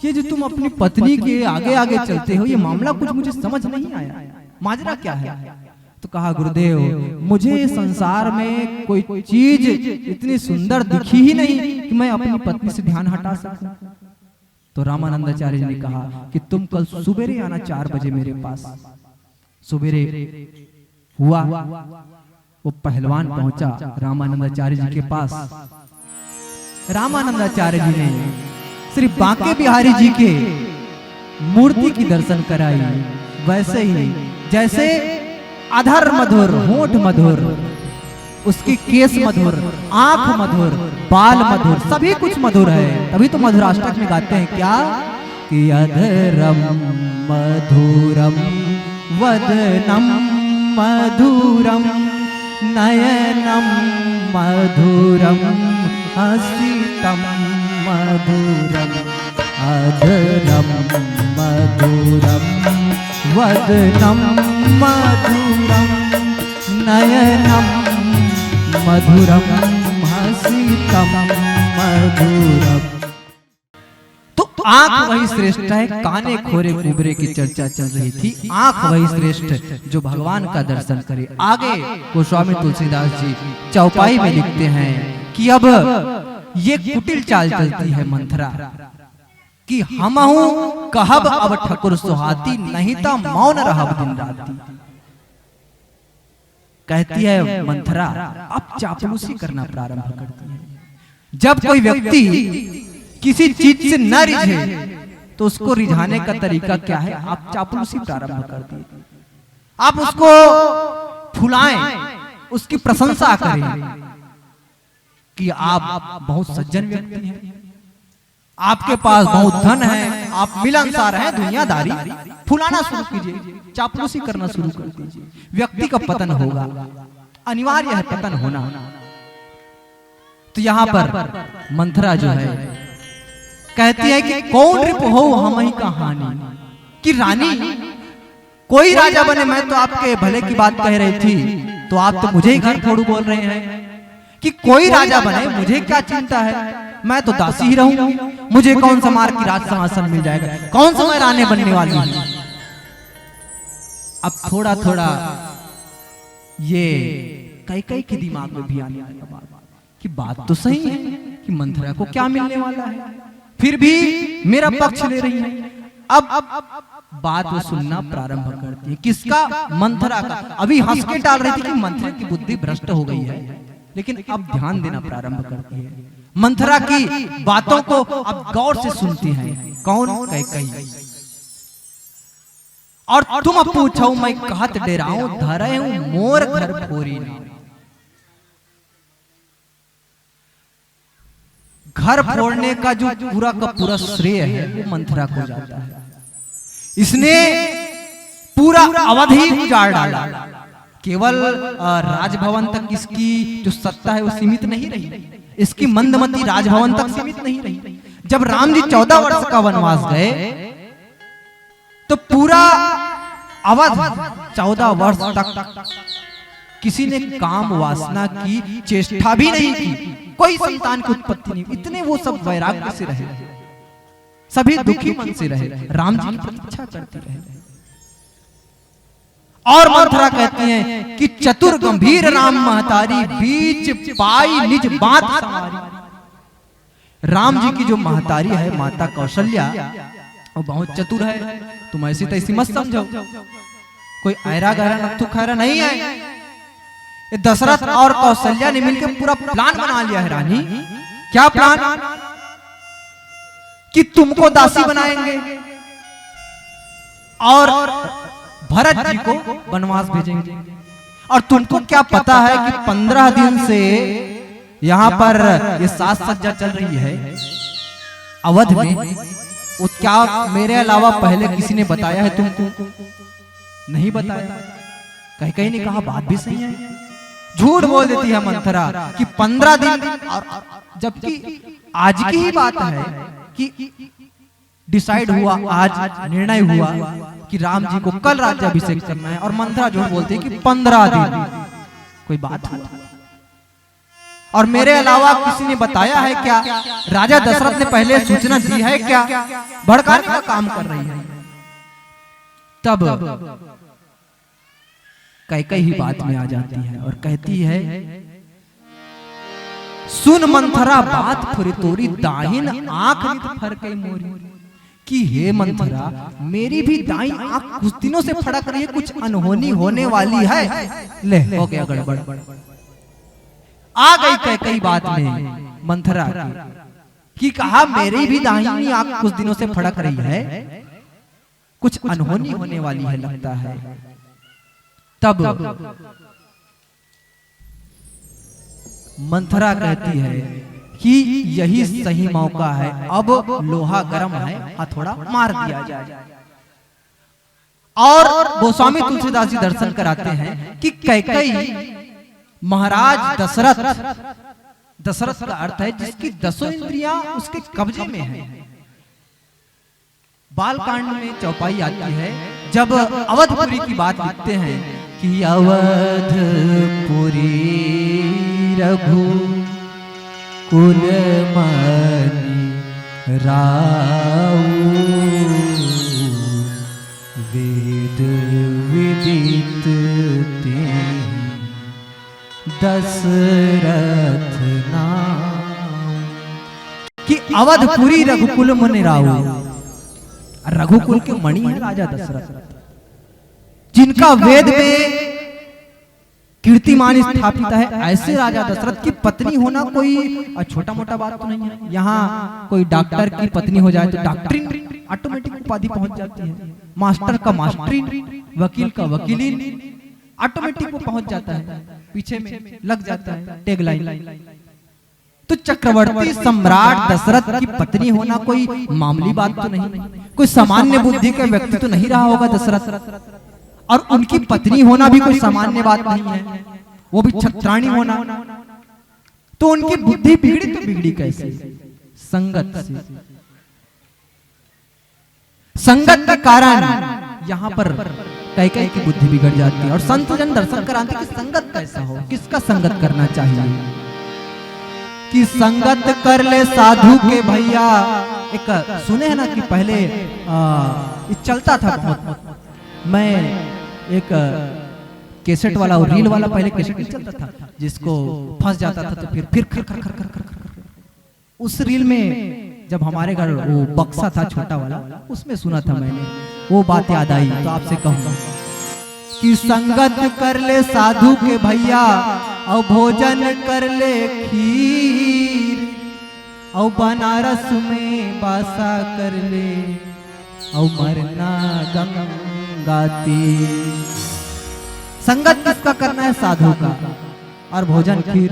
ये जो तुम अपनी पत्नी के आगे आगे चलते हो, ये मामला कुछ मुझे समझ नहीं आया, माजरा क्या है? तो कहा गुरुदेव, मुझे संसार में कोई चीज इतनी सुंदर दिखी ही नहीं कि मैं अपनी पत्नी से ध्यान हटा सकूं। तो रामानंदाचार्य जी ने कहा कि तुम कल सुबेरे आना 4 बजे मेरे पास। सुबेरे हुआ, वो पहलवान पहुंचा रामानंदाचार्य जी के पास। रामानंदाचार्य जी ने श्री बांके बिहारी जी के मूर्ति की दर्शन कराई, वैसे ही जैसे अधर मधुर, होंठ मधुर, उसकी केस मधुर, आंख मधुर, बाल मधुर, सभी कुछ मधुर है। तभी तो मधुराष्टक में गाते हैं क्या कि अधरम मधुरम वदनम मधुरम नयनम मधुरम हसितम मधुरम अधरम मधुरम वदनम मधुरम नयनम मधुरम हसितम मधुरम। तो आंख वही श्रेष्ठ है, काने खोरे कुबरे की चर्चा चल रही थी। आंख वही श्रेष्ठ जो भगवान का दर्शन करे। आगे गोस्वामी तुलसीदास जी चौपाई में लिखते हैं कि अब ये कुटिल चाल चलती है मंथरा कि हमहु कहब अब ठकुर सुहाती, नहीं तो मौन रहब दिन राती। कहती है मंथरा, अब चापलूसी करना प्रारंभ करती है। जब कोई व्यक्ति किसी चीज से न रिझे तो उसको रिझाने का तरीका क्या है? आप चापलूसी प्रारंभ कर दिए, आप उसको फुलाएं, उसकी प्रशंसा करें कि आप बहुत सज्जन व्यक्ति हैं, आपके पास बहुत धन है, आप मिलनसार हैं, दुनियादारी, फुलाना शुरू कीजिए, चापलूसी करना शुरू कर दीजिए। व्यक्ति का पतन होगा, अनिवार्य है पतन होना। तो यहाँ पर मंथरा जो है कहती है कि कौन रिप हो हम ही का हानि, कि रानी कोई राजा बने, मैं तो आपके भले की बात कह रही थी, तो आप तो मुझे ही घर फोड़ू बोल रहे हैं कि कोई राजा बने, मुझे क्या चिंता है, मैं तो दासी ही रहूं, मुझे कौन सा मार की राज सिंहासन मिल जाएगा, कौन सा मैं रानी बनने वाली हूं। अब थोड़ा थोड़ा ये कई के दिमाग में भी आने लगा कि बात तो सही है कि मंथरा को क्या मिलने वाला है, फिर भी मेरा पक्ष ले रही है। अब बात वो सुनना प्रारंभ करती है, किसका? मंथरा का। अभी हंस के टाल रही थी कि मंथरा की बुद्धि भ्रष्ट हो गई है, लेकिन अब ध्यान देना प्रारंभ करती है। मंथरा की बातों को अब गौर से सुनती हैं। कौन? कैकेयी। और तुम पूछो मैं कहत डेराऊं, धरे हूं मोर घर फोरी ना। घर फोड़ने का जो पूरा का पूरा श्रेय है वो मंथरा को जाता है। इसने पूरा अवधि उजाड़ डाला। केवल राजभवन तक इसकी जो सत्ता है वो सीमित नहीं रही, इसकी मंदमती राजभवन तक सीमित नहीं रही। जब राम जी 14 वर्ष का वनवास गए तो पूरा अवध 14 वर्ष तक किसी ने काम वासना की चेष्टा भी नहीं की, कोई संतान की उत्पत्ति नहीं। इतने वो सब वैराग्य से रहे, सभी दुखी मन से रहे, राम जी की प्रतीक्षा करते रहे। और मंथरा कहती हैं कि चतुर गंभीर राम महतारी बीच पाई निज बात समारी। राम जी की जो महतारी है माता कौशल्या वो बहुत चतुर है, तुम ऐसी तैसी मत समझो, कोई ऐरा गहरा नत्थु खैरा नहीं है। ये दशरथ और कौशल्या ने मिलकर पूरा प्लान बना लिया है रानी। क्या प्लान? कि तुमको दासी बनाएंगे और भरत जी को वनवास भेजेंगे। और तुमको क्या पता है कि 15 दिन से यहाँ पर ये साज सज्जा चल रही है अवध में, वो क्या मेरे अलावा पहले किसी ने बताया है तुमको? नहीं बताया। कहीं कहीं ने कहा बात भी सही है, झूठ बोल देती है मंथरा कि 15 दिन, और जबकि आज की ही बात है कि डिसाइड हुआ, आज निर्णय हुआ कि राम जी को कल राज्याभिषेक करना है, और मंथरा झूठ बोलती है कि 15 दिन। कोई बात हुआ? और मेरे अलावा किसी ने बताया है क्या? राजा दशरथ ने पहले सूचना दी है क्या? भड़काने का काम कर रही है। तब कैकेयी ही बात में आ जाती है और कहती है, सुन मंथरा बात फुरी तोरी दाहिन आंख नित फरके मोरी। कि हे मंथरा, मेरी भी दाई आंख कुछ दिनों से फड़क रही है, कुछ अनहोनी होने वाली है। ले हो गया गड़बड़, आ गई कैकेयी बात में मंथरा की कहा मेरी भी दाहिनी आंख कुछ दिनों से फड़क रही है, कुछ अनहोनी होने वाली है लगता है। तब मंथरा कहती है कि यही सही मौका है, अब लोहा गर्म है, हथौड़ा मार दिया जाए। और गोस्वामी तुलसीदास जी दर्शन कराते हैं कि कैकेयी महाराज दशरथ, दशरथ का अर्थ है जिसकी 10 इंद्रियां उसके कब्जे में है। बालकांड में चौपाई आती है जब अवधपुरी की बात लिखते हैं कि अवधपुरी रघु कुल मनि राऊ, वेद विदित दशरथ नाम। कि अवधपुरी रघुकुल मनि राऊ, रघुकुल के मणि है राजा दशरथ, जिनका वेद में कीर्तिमान स्थापित है। ऐसे राजा दशरथ की पत्नी होना कोई छोटा मोटा बात तो नहीं है। यहाँ कोई डॉक्टर की पत्नी हो जाए तो डॉक्टरीन ऑटोमेटिक उपाधि पहुंच जाती है, मास्टर का मास्टरीन, वकील का वकीलीन ऑटोमेटिक वो पहुंच जाता है, पीछे में लग जाता है टैगलाइन। तो चक्रवर्ती सम्राट दशरथ की पत्नी होना कोई मामूली बात तो नहीं, कोई सामान्य बुद्धि का व्यक्ति तो नहीं रहा होगा दशरथ। और उनकी पत्नी होना भी कोई सामान्य बात नहीं है, वो भी छत्राणी होना। तो उनकी बुद्धि बिगड़ी तो बिगड़ी कैसे? संगत से। संगत के कारण यहाँ पर कैकेयी की बुद्धि बिगड़ जाती है। और संत जन दर्शन कराते कि संगत कैसा हो, किसका संगत करना चाहिए। कि संगत कर ले साधु के भैया। एक सुने है ना कि पहले चलता था बहुत, मैं एक कैसेट वाला और रील वाला पहले कैसेट चलता था, जिसको फंस जाता था तो फिर खर खर खर खर खर। उस रील में जब हमारे घर वो बक्सा था छोटा वाला, उसमें सुना था मैंने, वो बात याद आई तो आपसे कहूंगा कि संगत कर ले साधु के भैया, और भोजन कर ले खीर, और बनारस में बासा कर ले, और मरना गंगा तीर। संगत किसका करना है? साधु का। और भोजन खीर,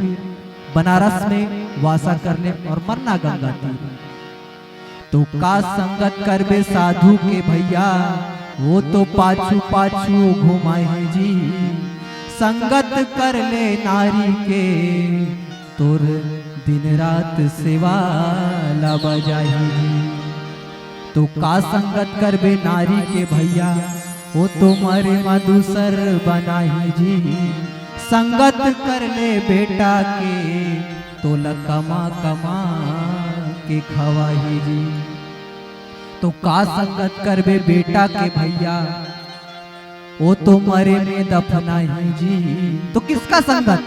बनारस में वासा करने, और मरना गंगा तीर। तो का संगत करबे साधु के भैया, वो तो पाछू पाछू घुमाई जी। संगत कर ले नारी के, तुर दिन रात सेवा ला बजाई जी। तो का संगत करबे नारी के भैया, वो तो मरे मधुसर बनाही जी। संगत कर ले बेटा के, तो कमा कमा के खवाही जी। तो का संगत करबे बेटा के भैया, वो तो मरे में दफनाई जी। तो किसका संगत?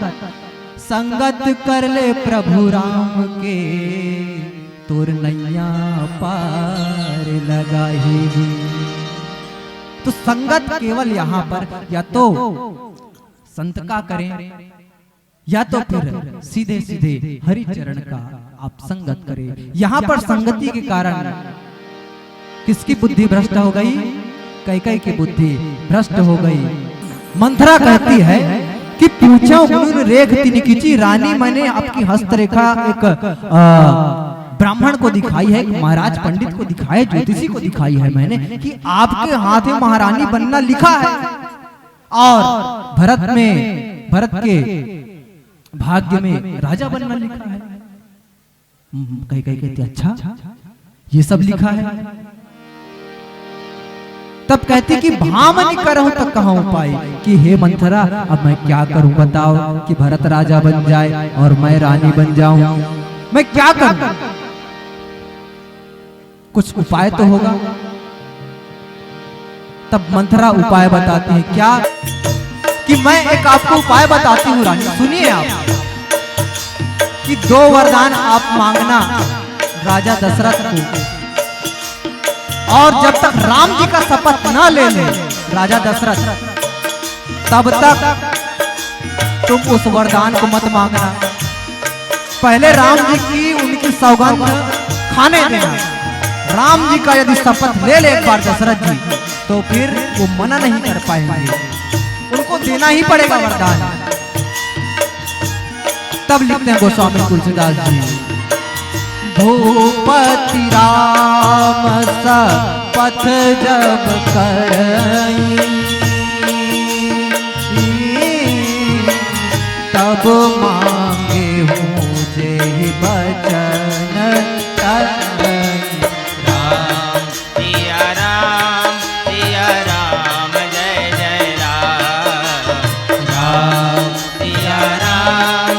संगत कर ले प्रभु राम के, तोर नैया पार लगाही जी। तो संगत केवल यहाँ पर या तो संत का करें या तो फिर सीधे सीधे हरि चरण का आप संगत करें। यहाँ पर संगति के कारण किसकी बुद्धि भ्रष्ट हो गई? कैकेयी की बुद्धि भ्रष्ट हो गई। मंथरा कहती है कि पूछो गुण रेख तिनकिची रानी, मैंने आपकी हस्तरेखा एक ब्राह्मण को दिखाई है, महाराज पंडित को दिखाई, ज्योतिषी को दिखाई है मैंने कि आपके हाथ में महारानी बनना लिखा है और भरत के भाग्य में राजा बनना लिखा है। कैकेयी कहती अच्छा ये सब लिखा है। तब कहती कि भामनी करहूं तक कहां उपाय, कि हे मंथरा अब मैं क्या करूं बताओ, कि भरत राजा बन जाए और मैं रानी बन जाऊं, मैं क्या करूं? कुछ उपाय तो होगा। तब मंथरा उपाय बताती है क्या? कि मैं एक आपको उपाय बताती हूँ रानी, सुनिए आप, कि 2 वरदान आप मांगना राजा दशरथ को, और जब तक राम जी का शपथ न ले ले राजा दशरथ, तब तक तुम उस वरदान को मत मांगना। पहले राम जी की उनकी सौगंध खाने देना। राम जी का यदि शपथ ले ले एक बार दशरथ जी, तो फिर वो मना नहीं कर पाएंगे, उनको देना ही पड़ेगा वरदान। तब लिखते हैं गोस्वामी तुलसीदास जी, भूपति राम शपथ जब करई, तब मांगे हूँ जे बचन तरई। राम सिया राम जय जय राम, राम सिया राम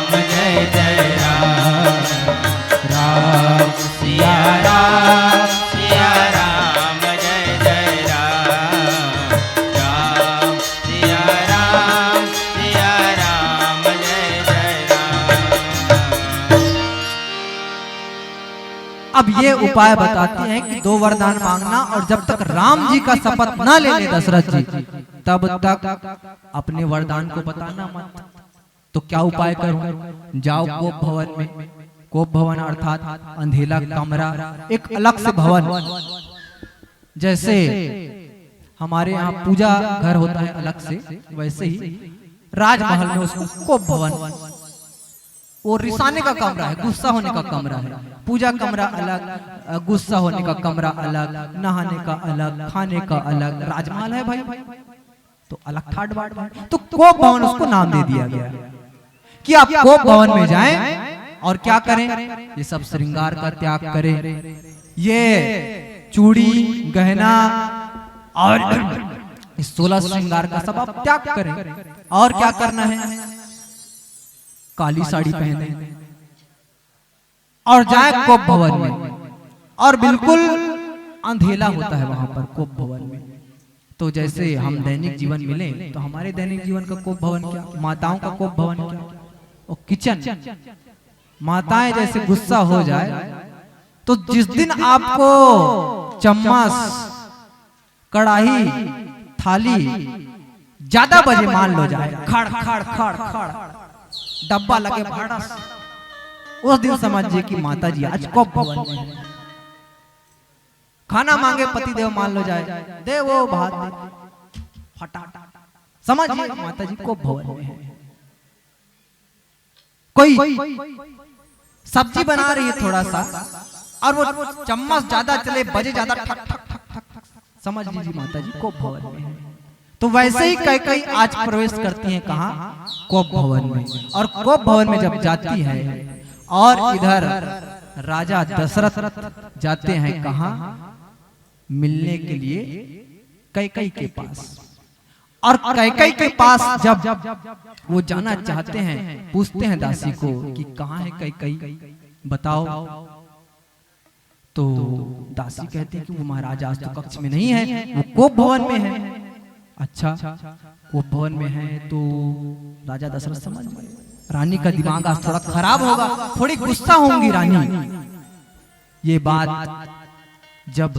जय जय राम, राम सिया राम जय जय राम, राम सिया राम जय जय राम। अब ये उपाय बताते हैं कि 2 वरदान मांगना, और जब तक राम जी का शपथ न ले ले दशरथ जी, तब तक अपने वरदान को बताना मत। तो क्या उपाय करूं? जाओ कोप भवन में। कोप भवन अर्थात अंधेला कमरा, एक अलग से भवन, जैसे हमारे यहाँ पूजा घर होता है अलग से, वैसे ही राजमहल में उसको कोप भवन, वो रिसाने का कमरा है, गुस्सा होने का कमरा है। पूजा कमरा अलग, गुस्सा होने का कमरा अलग, नहाने का अलग, खाने का अलग। राजमहल है भाई, तो अलग ठाट बाट। तो कोप भवन उसको नाम दे दिया गया कि आप कोप भवन में जाएं और क्या करें? ये सब श्रृंगार का त्याग करें, ये चूड़ी गहना और 16 श्रृंगार का सब आप त्याग करें। और क्या करना है? काली साड़ी पहने और जाए कोप भवन में, और बिल्कुल अंधेला होता है वहां पर कोप भवन में। तो जैसे हम दैनिक जीवन मिले, तो हमारे दैनिक जीवन का कोप भवन क्या, माताओं का कोप भवन क्या, और किचन। माताएं जैसे गुस्सा हो जाए, तो जिस दिन आपको चम्मच, कढ़ाई, थाली ज्यादा बजे मान लो जाए, खड़ खड़ खड़ खड़ डब्बा लगे भाड़ा, उस दिन समझिए कि माता जी आज कोप भवन में है। खाना मांगे पति देव मान लो जाए, दे वो भात फटा, समझिए माता जी कोप भवन में है। कोई सब्जी बना रही है थोड़ा सा, और वो चम्मच ज्यादा चले, बजे ज्यादा, ठक ठक ठक ठक, समझ लीजिए माता जी कोप भवन में है। तो वैसे ही कैकेयी आज प्रवेश करती हैं कहाँ? कोप भवन में। और कोप भवन में जब जाती है, और इधर राजा दशरथ जाते हैं कहाँ? मिलने के लिए कैकेयी के पास। और कैकेयी के पास जब वो जाना चाहते हैं, पूछते हैं दासी को कि कहाँ है कैकेयी, बताओ। तो दासी कहती है कि वो महाराज आज तो कक्ष में नहीं है, वो कोप भवन में है। अच्छा, कोप भवन में है तो राजा दशरथ समझ गए रानी का दिमाग आज थोड़ा खराब होगा, थोड़ी गुस्सा होंगी रानी। ये बात जब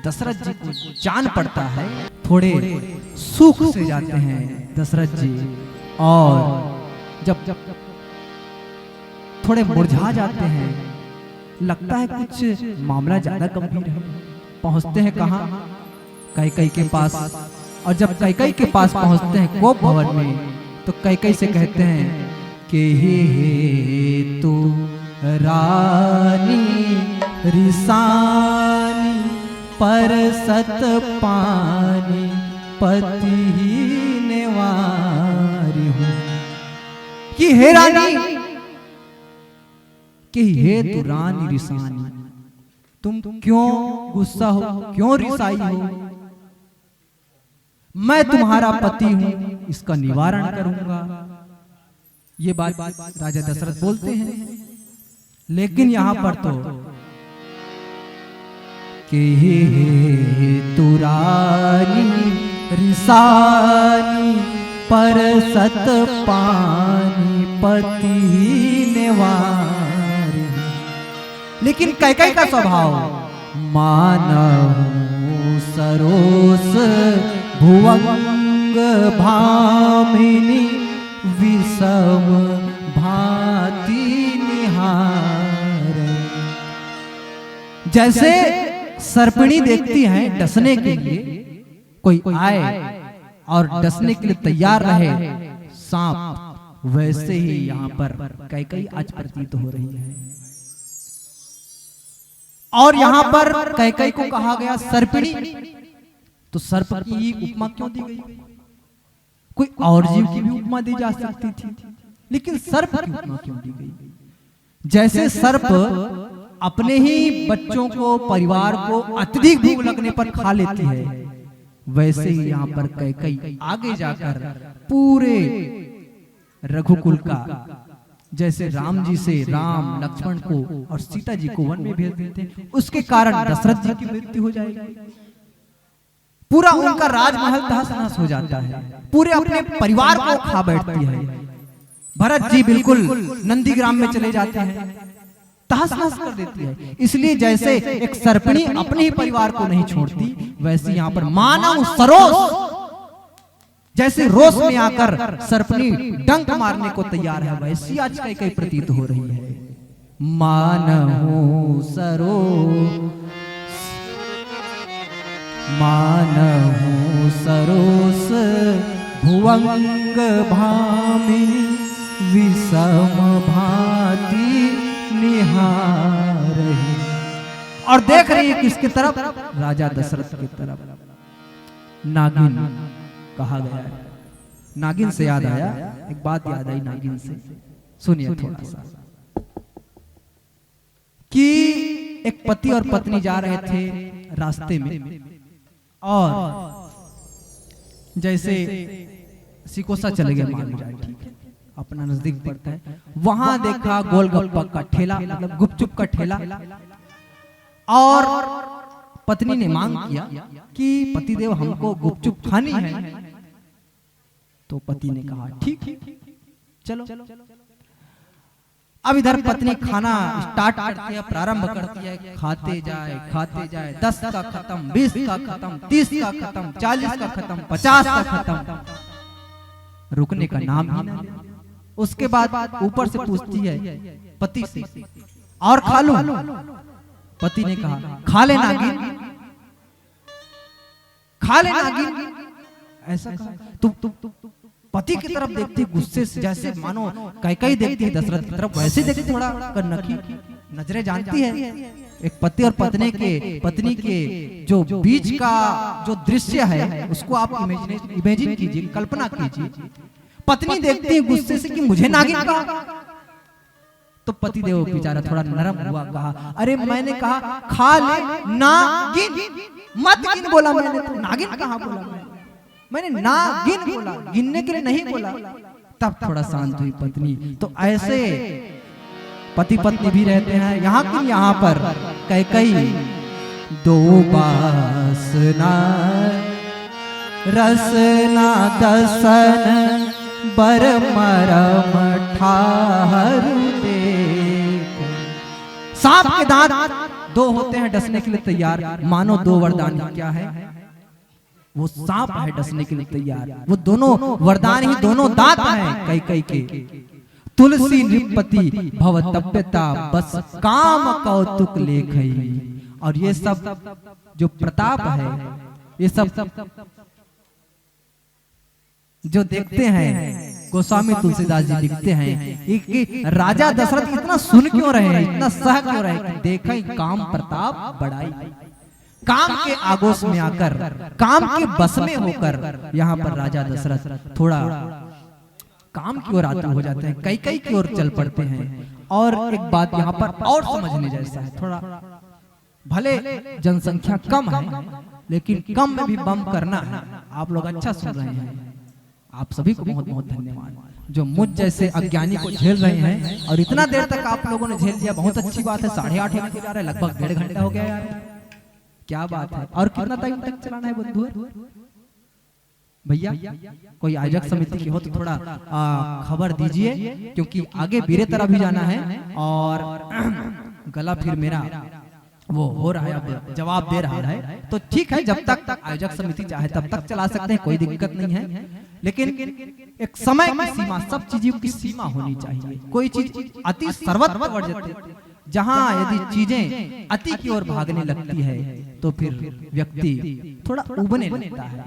दशरथ जी को जान पड़ता है, थोड़े सुख से जाते हैं दशरथ जी, और जब थोड़े मुरझा जाते हैं, लगता है कुछ मामला ज्यादा गंभीर है। पहुंचते हैं कहाँ? कैकेयी के पास। और जब कैकेयी के पास पहुंचते हैं कोप भवन में, तो कैकेयी से कहते हैं कि हे तू रानी रिसानी पर सत पानी पति नेवारी हूँ। कि हे रानी, कि हे तू रानी रिसानी, तुम क्यों गुस्सा हो, क्यों रिसाई हो? मैं तुम्हारा पति हूं, इसका निवारण करूंगा। ये बात राजा दशरथ बोलते हैं, लेकिन यहां पर तो कि हे तू रानी रिसानी पर सत पानी पति नेवार। लेकिन कैकेयी का स्वभाव मानहु सरोस भुवंग भामिनी विषम भांति निहार। जैसे सर्पिणी देखती है डसने के लिए, कोई आए और डसने के लिए तैयार रहे सांप, वैसे ही यहाँ पर कैकेयी आज प्रतीत हो रही है। और यहाँ पर कैकेयी को कहा गया सर्पिणी, तो सर्प की उपमा क्यों दी गई? कोई और जीव की भी उपमा दी जा सकती थी, लेकिन सर्प की उपमा क्यों दी गई? जैसे सर्प अपने ही बच्चों को, परिवार को अत्यधिक भूख लगने पर खा लेती है, वैसे ही यहाँ पर कैकेयी आगे जाकर पूरे रघुकुल का, जैसे राम जी से राम लक्ष्मण को और सीता जी को वन में भेज देते हैं, उसके कारण दशरथ जी की मृत्यु हो जाएगी। पूरा उनका राजमहल तहस नहस हो जाता है, पूरे अपने परिवार को खा बैठती है। भरत जी बिल्कुल नंदीग्राम में चले जाते हैं, तहस नहस कर देती है। इसलिए जैसे एक सर्पिणी अपने ही परिवार को नहीं छोड़ती, वैसे यहाँ पर मानव सरोस, जैसे रोष में आकर सर्पिणी डंक मारने को तैयार है, वैसी आज कैकेयी प्रतीत हो रही है। मानहु सरोस, मानहु सरोस भुवंग भामिनी विषम भांति निहार। और देख रही है किसकी तरफ? राजा दशरथ की तरफ। नागिन कहा गया है। नागिन से याद आया, एक बात याद आई नागिन से, सुनिए थोड़ा सा। कि एक पति और पत्नी जा रहे थे रास्ते में, और जैसे सिकोसा चले गए, मान जाए, ठीक है, अपना नजदीक पड़ता है, वहां देखा गोलगप्पा का ठेला, मतलब गुपचुप का ठेला, और पत्नी ने मांग किया कि पतिदेव हमको गुपचुप खानी है। तो पति ने कहा ठीक चलो। अब इधर पत्नी खाना स्टार्ट करती है, प्रारंभ करती है, खाते जाए, 10 का खत्म, 20 का खत्म, 30 का खत्म, 40 का खत्म, 50 का खत्म, रुकने का नाम ही ना। उसके बाद ऊपर से पूछती है पति से, और खा लूं? पति ने कहा खा ले नागिन, खा ले नागिन। ऐसा कहा। पति की तरफ देखती गुस्से से, जैसे मानो कैकेयी देखती है दशरथ की तरफ, वैसे देखती, थोड़ा नखी नजरें जानती है। एक पति और पत्नी के जो बीच का जो दृश्य है, उसको आप इमेजिन कीजिए, कल्पना कीजिए। पत्नी देखती है गुस्से से कि मुझे नागिन कहा। तो पति देव बेचारा थोड़ा नरम हुआ, कहा अरे मैंने कहा खा ले नागिन, मत गिन बोला मैंने, तो नागिन कहाँ बोला मैंने नागिन बोला, गिनने के लिए नहीं बोला। तब थोड़ा शांत हुई पत्नी। तो ऐसे पति पत्नी भी रहते हैं। यहाँ पर कैकई दो बासना रसना दसन बर मरम ठाहर देख। सांप के दांत दो होते हैं डसने के लिए तैयार, मानो दो वरदान। क्या है वो? सांप है डसने के लिए तैयार। वो दोनों वरदान ही दोनों दांत हैं कैकई के। तुलसी नृपति भवतव्यता बस काम कौतुक लेखई। और ये सब जो प्रताप है, ये सब जो देखते हैं गोस्वामी तुलसीदास जी लिखते हैं कि राजा दशरथ इतना सुन क्यों रहे हैं, इतना सह क्यों रहे हैं? देखें काम प्रताप बढ़ाई। काम के आगोश में आकर, काम के बस में होकर यहाँ पर राजा दशरथ थोड़ा काम की ओर आतुर हो जाते हैं, कैकई की ओर चल पड़ते हैं। और एक बात यहाँ पर और समझने जैसा है, थोड़ा भले जनसंख्या कम है लेकिन कम में भी बम करना है। आप लोग अच्छा सुन रहे हैं, आप सभी को बहुत बहुत धन्यवाद जो मुझ जैसे अज्ञानी को झेल रहे हैं। और इतना देर तक आप लोगों ने झेल दिया, बहुत अच्छी बात है। 8:30 होने जा रहा है, लगभग 1.5 घंटा हो गया यार, क्या बात है। और कितना टाइम तक चलाना है बंधु भैया? कोई आयोजक समिति की हो तो थोड़ा खबर दीजिए, क्योंकि आगे बीरे तरह भी जाना है। और गला फिर मेरा वो हो रहा है, अब जवाब दे रहा है। तो ठीक है, जब तक आयोजक समिति चाहे तब तक चला सकते हैं, कोई दिक्कत नहीं है। लेकिन एक समय की सीमा, सब चीजों की सीमा होनी चाहिए। कोई चीज अति सर्वत्र बढ़ जाती है, जहाँ यदि चीजें अति की ओर भागने लगती है तो फिर व्यक्ति थोड़ा उबने लगता है।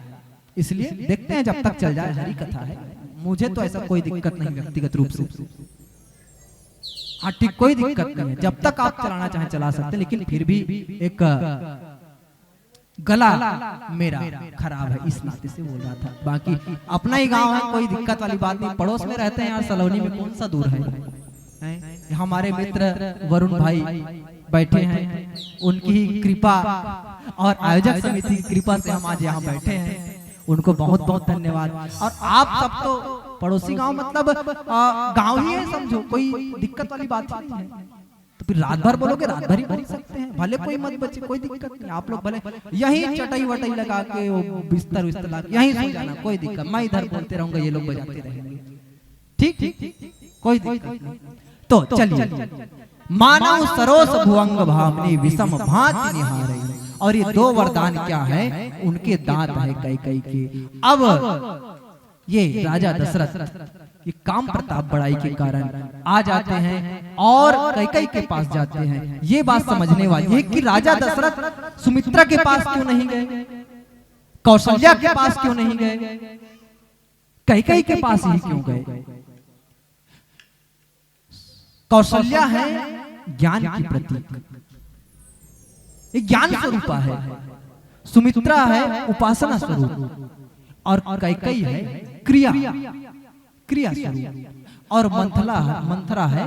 इसलिए देखते हैं जब तक चल जाए, हरी कथा है। मुझे तो ऐसा कोई दिक्कत नहीं व्यक्तिगत रूप से। हाँ ठीक, कोई दिक्कत नहीं है, जब तक आप चलाना चाहें चला सकते हैं। लेकिन फिर भी एक गला मेरा खराब है, इस नाते से बोल रहा था। बाकी अपना ही गांव है, कोई दिक्कत वाली बात नहीं। पड़ोस में रहते हैं यार, सलोनी में कौन सा दूर है। हमारे मित्र वरुण भाई बैठे हैं, उनकी ही कृपा और आयोजक समिति की कृपा से हम आज यहाँ बैठे हैं। उनको बहुत बहुत धन्यवाद। और आप सब तो पड़ोसी गांव, मतलब गांव ही है समझो, कोई दिक्कत वाली बात ही नहीं है। तो फिर रात भर बोलोगे, रात भर ही बोल सकते हैं, भले कोई मत बचे, कोई दिक्कत नहीं। आप लोग भले यहीं चटाई वटाई लगा के वो बिस्तर विस्तर लगा यहीं सो जाना, कोई दिक्कत। मैं इधर बोलते रहूंगा, ये लोग बजाते रहेंगे। ठीक ठीक, कोई दिक्कत नहीं। तो चलिए, मानव सरोस भुवंग भामनी विषम भांति निहारे। और ये दो वरदान क्या है? उनके दांत है कैकई के। अब ये राजा दशरथ ये काम प्रताप बढ़ाई के कारण आ जाते हैं और कैकई के पास जाते हैं। ये बात समझने वाली है कि राजा दशरथ सुमित्रा के पास क्यों नहीं गए, कौशल्या के पास क्यों नहीं गए, कैकई के पास ही क्यों गए? कौशल्या है ज्ञान की प्रतीक, ज्ञान स्वरूपा है। सुमित्रा है उपासना स्वरूप, और कैकई है क्रिया स्वरूप, और मंथरा है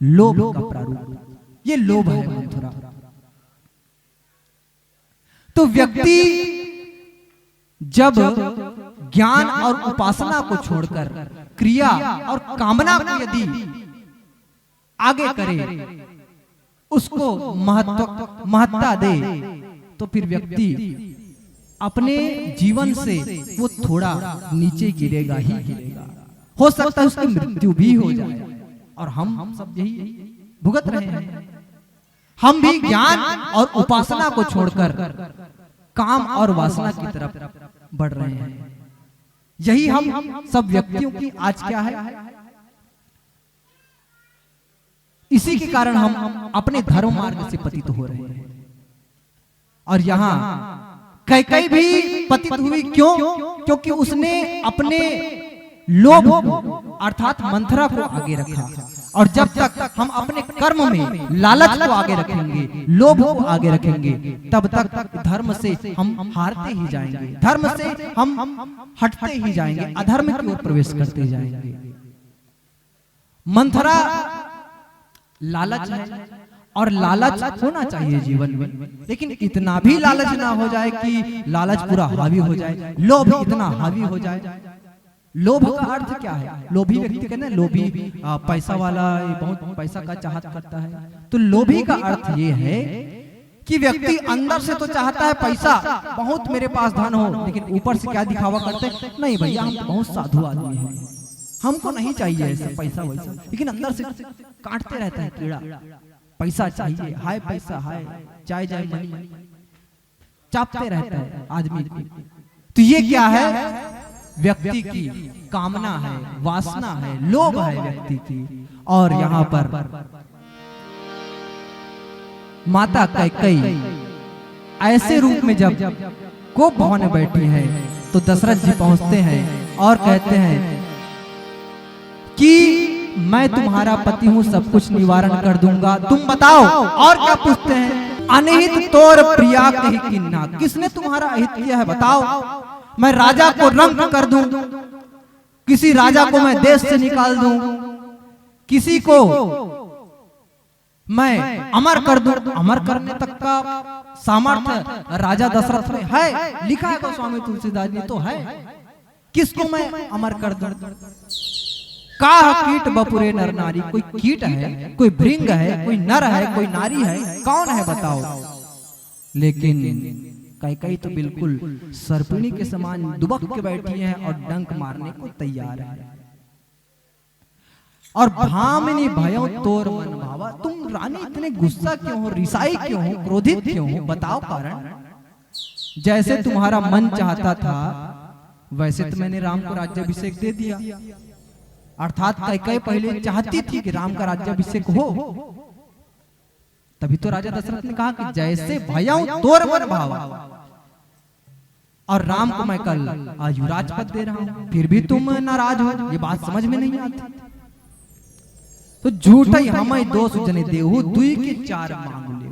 लोभ का प्रारूप। ये लोभ है मंथरा। तो व्यक्ति जब ज्ञान और उपासना को छोड़कर क्रिया और कामना को यदि आगे करे, उसको महत्ता दे, तो फिर व्यक्ति अपने जीवन से वो थोड़ा नीचे गिरेगा ही गिरेगा। हो सकता है उसकी मृत्यु भी हो जाए। और हम सब यही भुगत रहे हैं। हम भी ज्ञान और उपासना को छोड़कर काम और वासना की तरफ बढ़ रहे हैं। यही हम सब व्यक्तियों की आज क्या है। इसी के कारण हम अपने धर्म मार्ग से पतित हो रहे हैं। और यहाँ कैकई भी पतित हुई, क्यों? क्योंकि उसने अपने लोभ अर्थात मंथरा को आगे रखा। और जब तक हम अपने कर्म में लालच को आगे रखेंगे, लोभ को आगे रखेंगे, तब तक धर्म से हम हारते ही जाएंगे, धर्म से हम हटते ही जाएंगे, अधर्म की ओर प्रवेश करते जाएंगे। मंथरा लालच है, और लालच होना चाहिए जीवन में, लेकिन इतना भी लालच ना हो जाए कि लालच पूरा हावी हो जाए, लोभ इतना हावी हो जाए। लोभ का अर्थ क्या है? लोभी व्यक्ति कहते हैं लोभी, पैसा वाला, ये बहुत पैसा का चाहत करता है। तो लोभी का अर्थ ये है कि व्यक्ति अंदर से तो चाहता है पैसा, बहुत मेरे पास धन हो, लेकिन ऊपर से क्या दिखावा करते हैं, नहीं भैया हम बहुत साधु आदमी हैं, हमको नहीं चाहिए ऐसा पैसा वैसा, लेकिन अंदर से काटते रहता है कीड़ा, पैसा चाहिए, हाय पैसा, हाय चाय जाए मनी, चापते रहता है आदमी को। तो ये क्या है? व्यक्ति की कामना है, वासना है, लोभ है व्यक्ति की। और यहाँ पर माता कैकेयी ऐसे रूप में जब कोप भवन में बैठी है तो दशरथ जी पहुंचते हैं और कहते हैं कि मैं तुम्हारा पति हूं, सब कुछ निवारण कर दूंगा, तुम बताओ। और क्या पूछते हैं? अनहित तोर प्रिया कही किन्ना, किसने तुम्हारा अहित किया है बताओ, मैं राजा को रंग कर दूं, किसी राजा को मैं देश से निकाल दूं, किसी को मैं अमर कर दूं। अमर करने तक का सामर्थ्य राजा दशरथ में है, लिखा है गोस्वामी तुलसीदास जी तो है। किसको मैं अमर कर दूं? काह कीट बपुरे नर नारी, कोई कीट है, कोई भृंग है, कोई नर है, कोई नारी है, कौन है बताओ। लेकिन कैकेयी तो बिल्कुल सर्पिणी के समान दुबक के बैठी है और डंक मारने को तैयार है। और भामिनी भयो तोर मन भावा, तुम रानी इतने गुस्सा क्यों हो, रिसाई क्यों हो, क्रोधित क्यों हो, बताओ कारण। जैसे तुम्हारा मन चाहता था वैसे तो मैंने राम को राज्याभिषेक दे दिया। अर्थात कैकेयी पहले चाहती थी कि राम का राज्याभिषेक हो, तभी तो राजा दशरथ ने कहा कि जैसे भयऊ तोर मन भावा, और राम को मैं कल युवराज पद दे रहा हूं, फिर भी तुम नाराज हो, ये बात समझ में नहीं आती। तो झूठा ही हमें दोष जने देहु, दुई के चार मांग ले।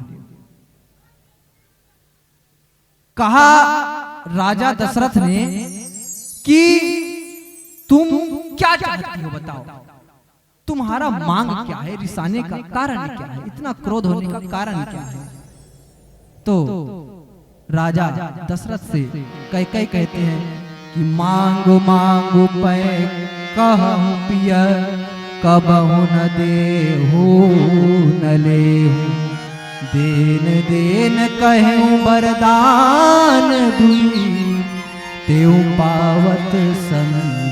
कहा राजा दशरथ ने कि तुम क्या चाहती हो बताओ, तुम्हारा मांग क्या है, रिसाने का कारण क्या है, इतना क्रोध होने का कारण क्या है। तो राजा दशरथ से कैकेयी कहते हैं कि मांगो मांगो पै कहूं पिया, कबहु न देहु न लेहु, देन देन कहूं वरदान दुई, तेऊ पावत संदेह।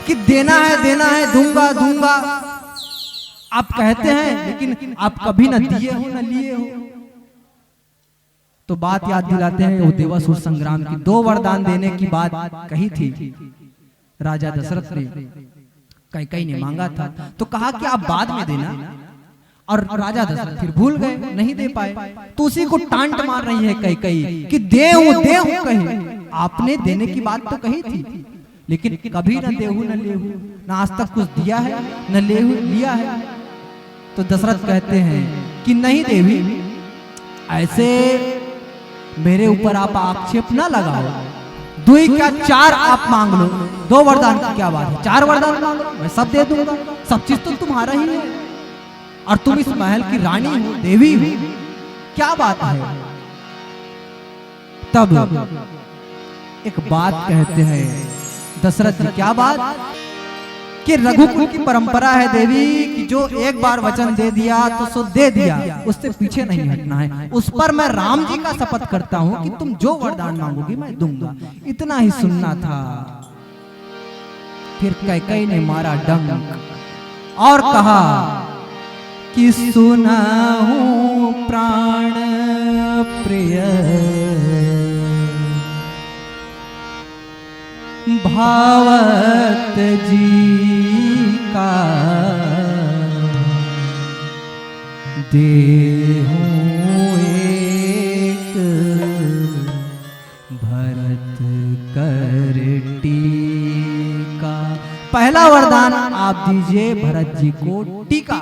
कि देना है दूंगा दूंगा आप कहते हैं, लेकिन आप कभी न दिए हो न लिए हो। तो बात याद दिलाते हैं वो देवासुर संग्राम की, 2 वरदान देने की बात कही थी राजा दशरथ ने, कैकेयी ने मांगा था। तो कहा कि आप बाद में देना, और राजा दशरथ फिर भूल गए, नहीं दे पाए। तो उसी को टांट मार रही है कैकेयी कि देहूं देहूं कहे, आपने देने की बात तो कही थी, लेकिन कभी न देहू न लेहू, न आज तक कुछ दिया है न लेहू लिया है। तो दशरथ कहते हैं कि नहीं देवी, ऐसे मेरे ऊपर आप आक्षेप ना लगाओ, 2 क्या 4 आप मांग लो, 2 वरदान की क्या बात है, 4 वरदान मांग लो, मैं सब दे दूंगा, सब चीज तो तुम्हारा ही है, और तुम इस महल की रानी हो, देवी हो, क्या बात है। तब एक बात कहते हैं दशरथ जी, क्या बात? कि रघुकुल की परंपरा है देवी कि जो एक बार वचन दे दिया तो सो दे दिया, उससे पीछे नहीं हटना है। उस पर मैं राम जी का शपथ करता हूं कि तुम जो वरदान मांगोगी मैं दूंगा। इतना ही सुनना था। फिर कैकेयी ने मारा डंक और कहा कि सुना हूं प्राण प्रिय, भावत जी का देहूं एक भरत कर टीका। पहला वरदान आप दीजिए भरत जी को टीका,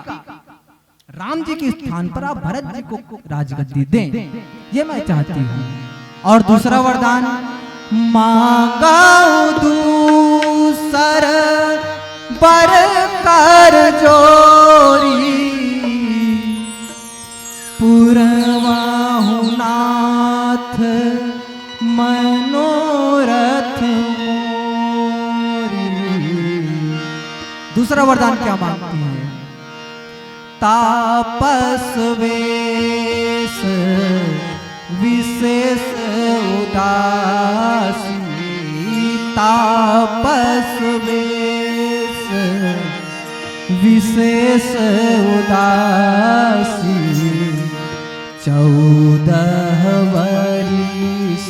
राम जी के स्थान पर आप भरत जी को राजगद्दी दें, ये मैं चाहती हूँ। और दूसरा वरदान मांगा दूसर बर कर जोरी, पुरवाहु नाथ मनोरथ दूसरा वरदान क्या मांगती है? तापस वेश विशेष उदासी, तापस वेश विशेष उदासी, 14 वर्ष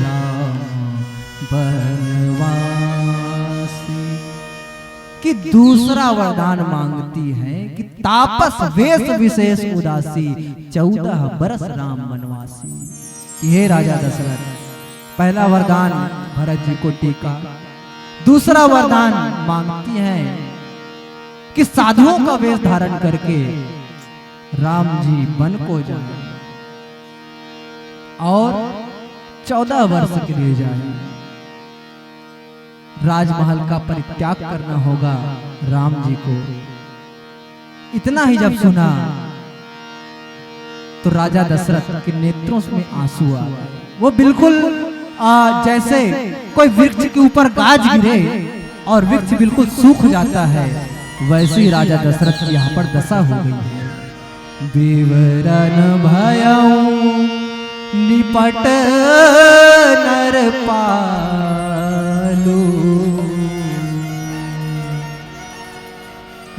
राम बनवासी। कि दूसरा वरदान मांगती है कि तापस वेश विशेष उदासी, 14 बरस राम वनवासी। हे राजा दशरथ, पहला वरदान भरत जी को टीका, दूसरा वरदान मांगती है कि साधुओं का वेश धारण करके राम जी वन को जाए और 14 वर्ष के लिए जाए। राजमहल का परित्याग करना होगा राम जी को। इतना ही जब सुना तो राजा दशरथ के नेत्रों में आंसू आ गए। वो बिल्कुल जैसे कोई वृक्ष के ऊपर गाज गिरे और वृक्ष बिल्कुल सूख जाता है, वैसे ही राजा दशरथ की यहाँ पर दशा हो गई है। विवरण भयऊ निपट नरपालू,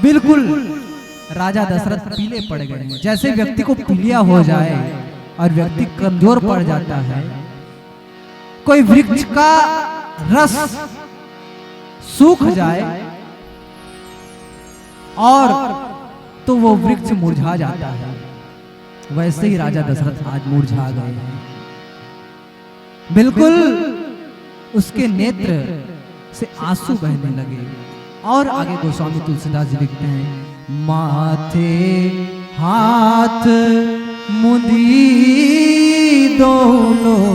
बिल्कुल राजा दशरथ पीले पड़ गए। जैसे व्यक्ति को पीलिया हो जाए और व्यक्ति कमजोर पड़ जाता है, कोई वृक्ष का रस सूख जाए और तो वो वृक्ष मुरझा जाता है, वैसे ही राजा दशरथ आज मुरझा गए हैं। बिल्कुल उसके नेत्र से आंसू बहने लगे। और आगे गोस्वामी तुलसीदास जी लिखते हैं, माथे हाथ मुदी दोनों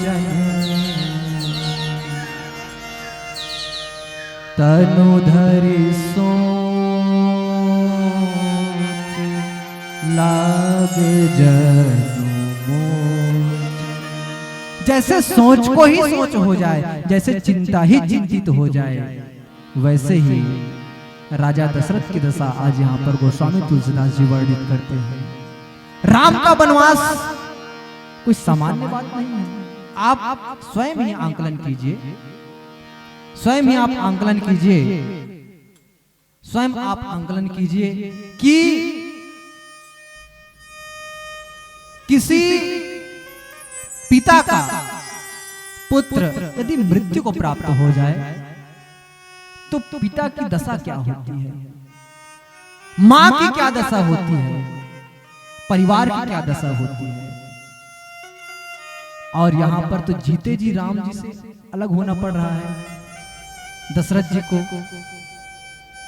जन, तनु धरि सोच लाग जनु मोच। जैसे सोच को ही सोच हो जाए, जैसे चिंता ही चिंतित हो जाए, वैसे ही राजा दशरथ की दशा आज यहाँ पर गोस्वामी तुलसीदास जी वर्णित करते हैं। राम का वनवास कोई सामान्य बात नहीं है। आप स्वयं ही आंकलन कीजिए, स्वयं ही आप आंकलन कीजिए, स्वयं आप आंकलन कीजिए कि किसी पिता का पुत्र यदि मृत्यु को प्राप्त हो जाए तो पिता की दशा क्या होती है, मां की क्या दशा होती है, परिवार की क्या दशा होती है। और यहां पर तो जीते जी राम जी से अलग होना पड़ रहा है दशरथ जी को।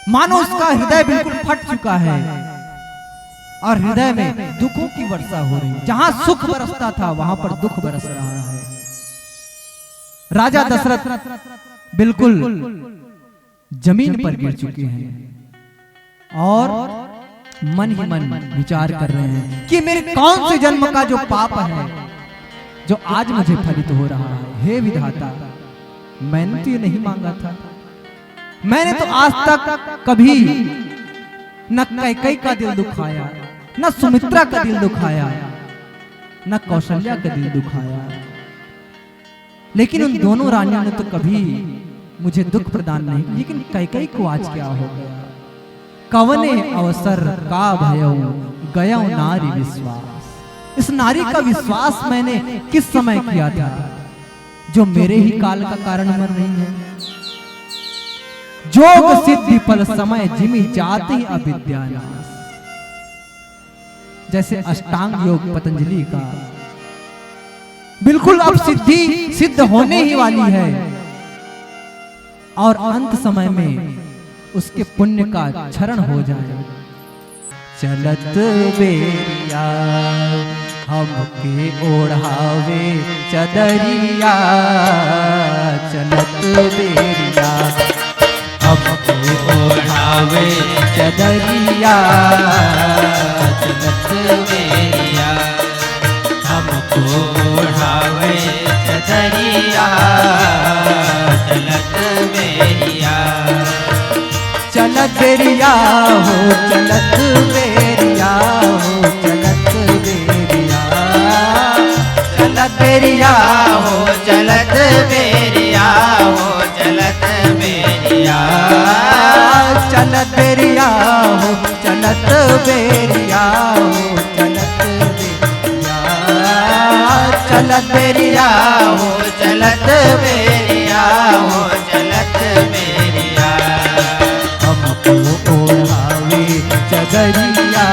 मानो उसका हृदय बिल्कुल फट चुका है और हृदय में दुखों की वर्षा हो रही है। जहां सुख बरसता था वहां पर दुख बरस रहा है। राजा दशरथ बिल्कुल जमीन पर गिर चुके हैं और मन ही मन विचार कर रहे हैं कि मेरे कौन से जन्म का जो पाप है जो आज मुझे फलित हो रहा है। हे विधाता, मैंने तो ये नहीं मांगा था। मैंने तो आज तक कभी न कैकेयी का दिल दुखाया, न सुमित्रा का दिल दुखाया, न कौशल्या का दिल दुखाया, लेकिन उन दोनों रानियों ने तो कभी मुझे दुख प्रदान नहीं। लेकिन कैकेयी को आज क्या हो गया? कवने अवसर का भयऊ गया नारी विश्वास। इस नारी का विश्वास मैंने किस समय किया था जो मेरे ही काल का कारण बन रही है। जोग सिद्धि फल समय जिमि जाति अविद्यानाश। जैसे अष्टांग योग पतंजलि का बिल्कुल अब सिद्धि सिद्ध होने ही वाली है और अंत समय में उसके पुण्य का क्षरण हो जाए। चलत बेरिया हमके ओढ़ावे चदरिया, चलत बेरिया हमको ओढ़ावे चदरिया, चलत बेरिया हमको ओढ़ावे चदरिया, चलत बेरिया। बेरिया हो चलत बेरिया हो चलत बेरिया, चलत बेरिया हो चलत बेरिया हो चलत बेरिया, चलत बेरिया हो चलत बेरिया हो चलत बेरिया, चलत बेरिया हो चलत बेरिया हो चलत बेरिया, हमको ओढ़ावे चदरिया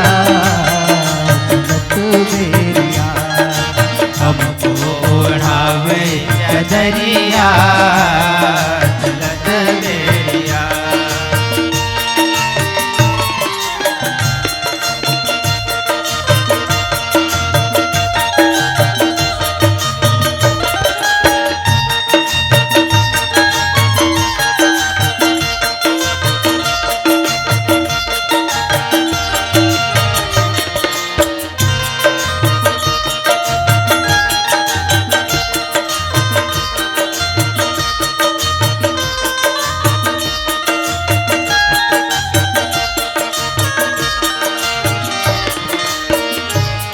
चलत बेरिया, हमको ओढ़ावे चदरिया चलत बेरिया।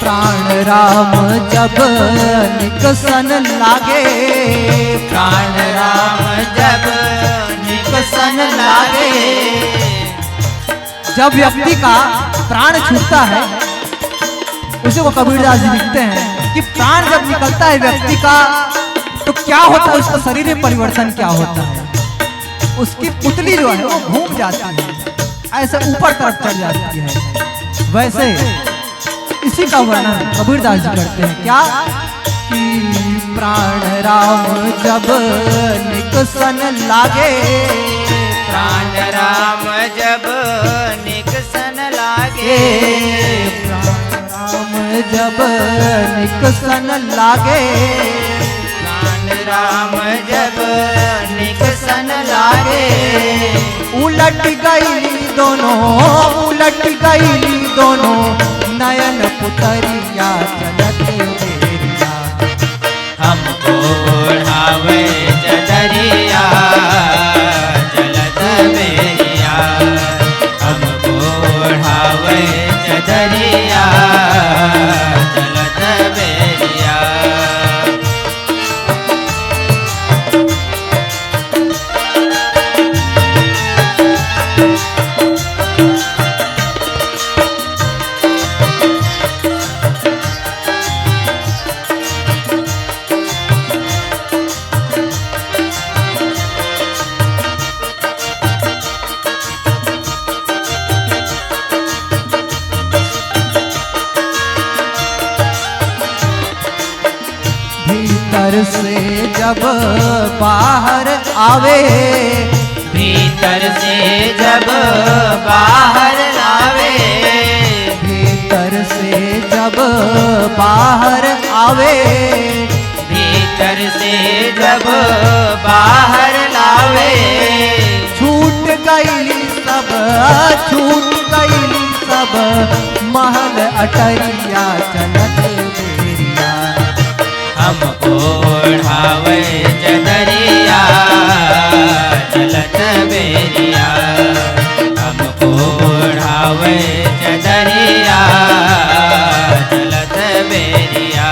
प्राण राम जब निकसन लागे, प्राण राम जब निकसन लागे, जब व्यक्ति का प्राण छूटता है, उसे को कबीरदास जी लिखते हैं कि प्राण जब निकलता है व्यक्ति का तो क्या होता है, उसका शरीर में परिवर्तन क्या होता है, उसकी पुतली जो है वो घूम जाती है, ऐसे ऊपर तरफ चढ़ जाती है। वैसे इसी का वर्णन कबीरदास जी करते हैं क्या कि प्राण राम जब निकसन लागे, प्राण राम जब निकसन लागे, प्राण राम जब निकसन लागे, प्राण राम जब निकसन लागे, उलट गई दोनों, उलट गई दोनों नयन पुतरिया चलत बेरिया, हमको ओढ़ावे चदरिया चलत बेरिया, हमको ओढ़ावे चदरिया चलत बेरिया। भीतर से जब बाहर आवे, भीतर से जब बाहर लावे, भीतर से जब बाहर आवे, भीतर से जब बाहर लावे, छूट गई सब, छूट गई सब महल अटरिया चलत बेरिया, हमको ओढ़ावे चदरिया चलत बेरिया, हमको ओढ़ावे चदरिया चलत बेरिया।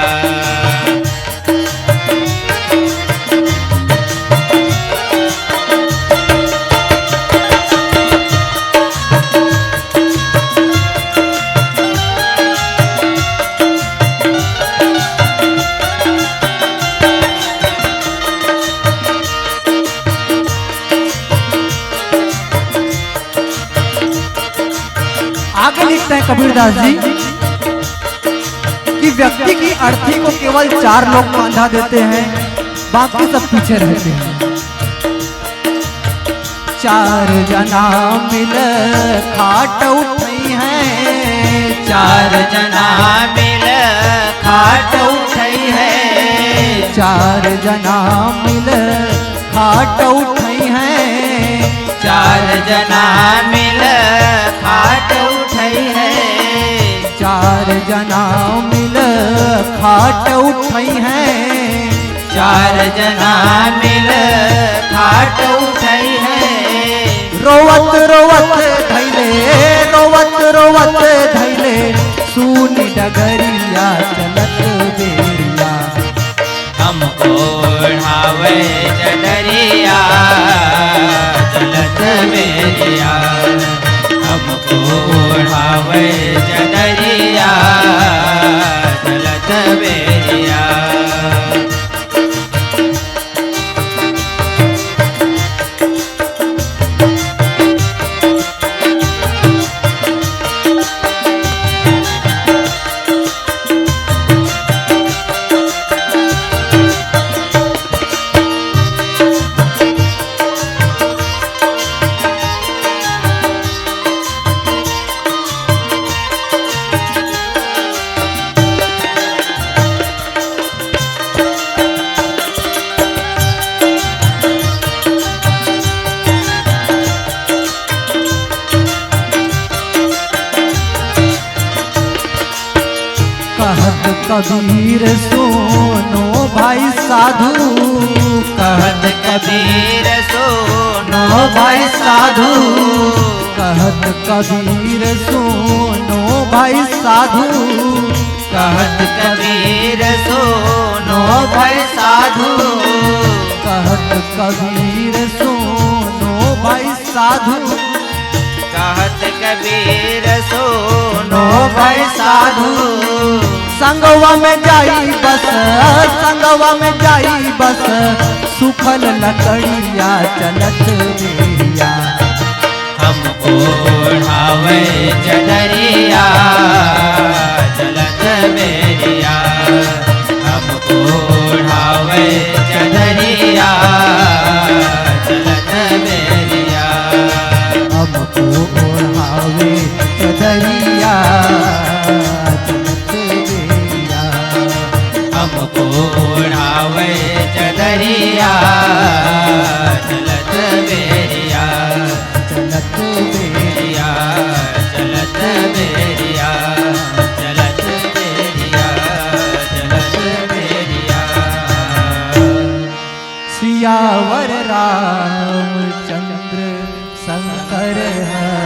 आगे लिखते हैं कबीरदास जी कि व्यक्ति की अर्थी को केवल 4 लोग बांधा देते हैं, बाकी सब पीछे रहते हैं। 4 जना मिल खाट उठी हैं, 4 जना मिल खाट उठई है, 4 जना मिल खाट उठी हैं, 4 जना मिल खाट उठई है, 4 जना मिल खाट उठी हैं, 4 जना मिल खाट उठई है, रोवत रोवत धैल नगरिया चलत बेरिया। हमको ओढ़ावे चदरिया चलत बेरिया। हमको ओढ़ावे चदरिया चलत बेरिया। कहत कबीर सोनो भाई साधु। कहत कबीर सोनो भाई साधु। कहत कबीर सोनो भाई साधु। कहत कबीर सोनो भाई साधु। कहत कबीर सोनो भाई साधु। कहत कबीर सोनो भाई साधु। संगवा में जाई बस, संगवा में जाई बस, सुखल लकड़िया चलत बेरिया। हमको ओढ़ावे चदरिया चलत बेरिया। हमको ओढ़ावे चदरिया चलत बेरिया। हमको ओढ़ावे चदरिया चलत बेरिया। हमको ओढ़ावे चदरिया चलत बेरिया। चलत बेरिया। चलत बेरिया चलत बेरिया चलत बेरिया। सियावर रामचंद्र शंकर है।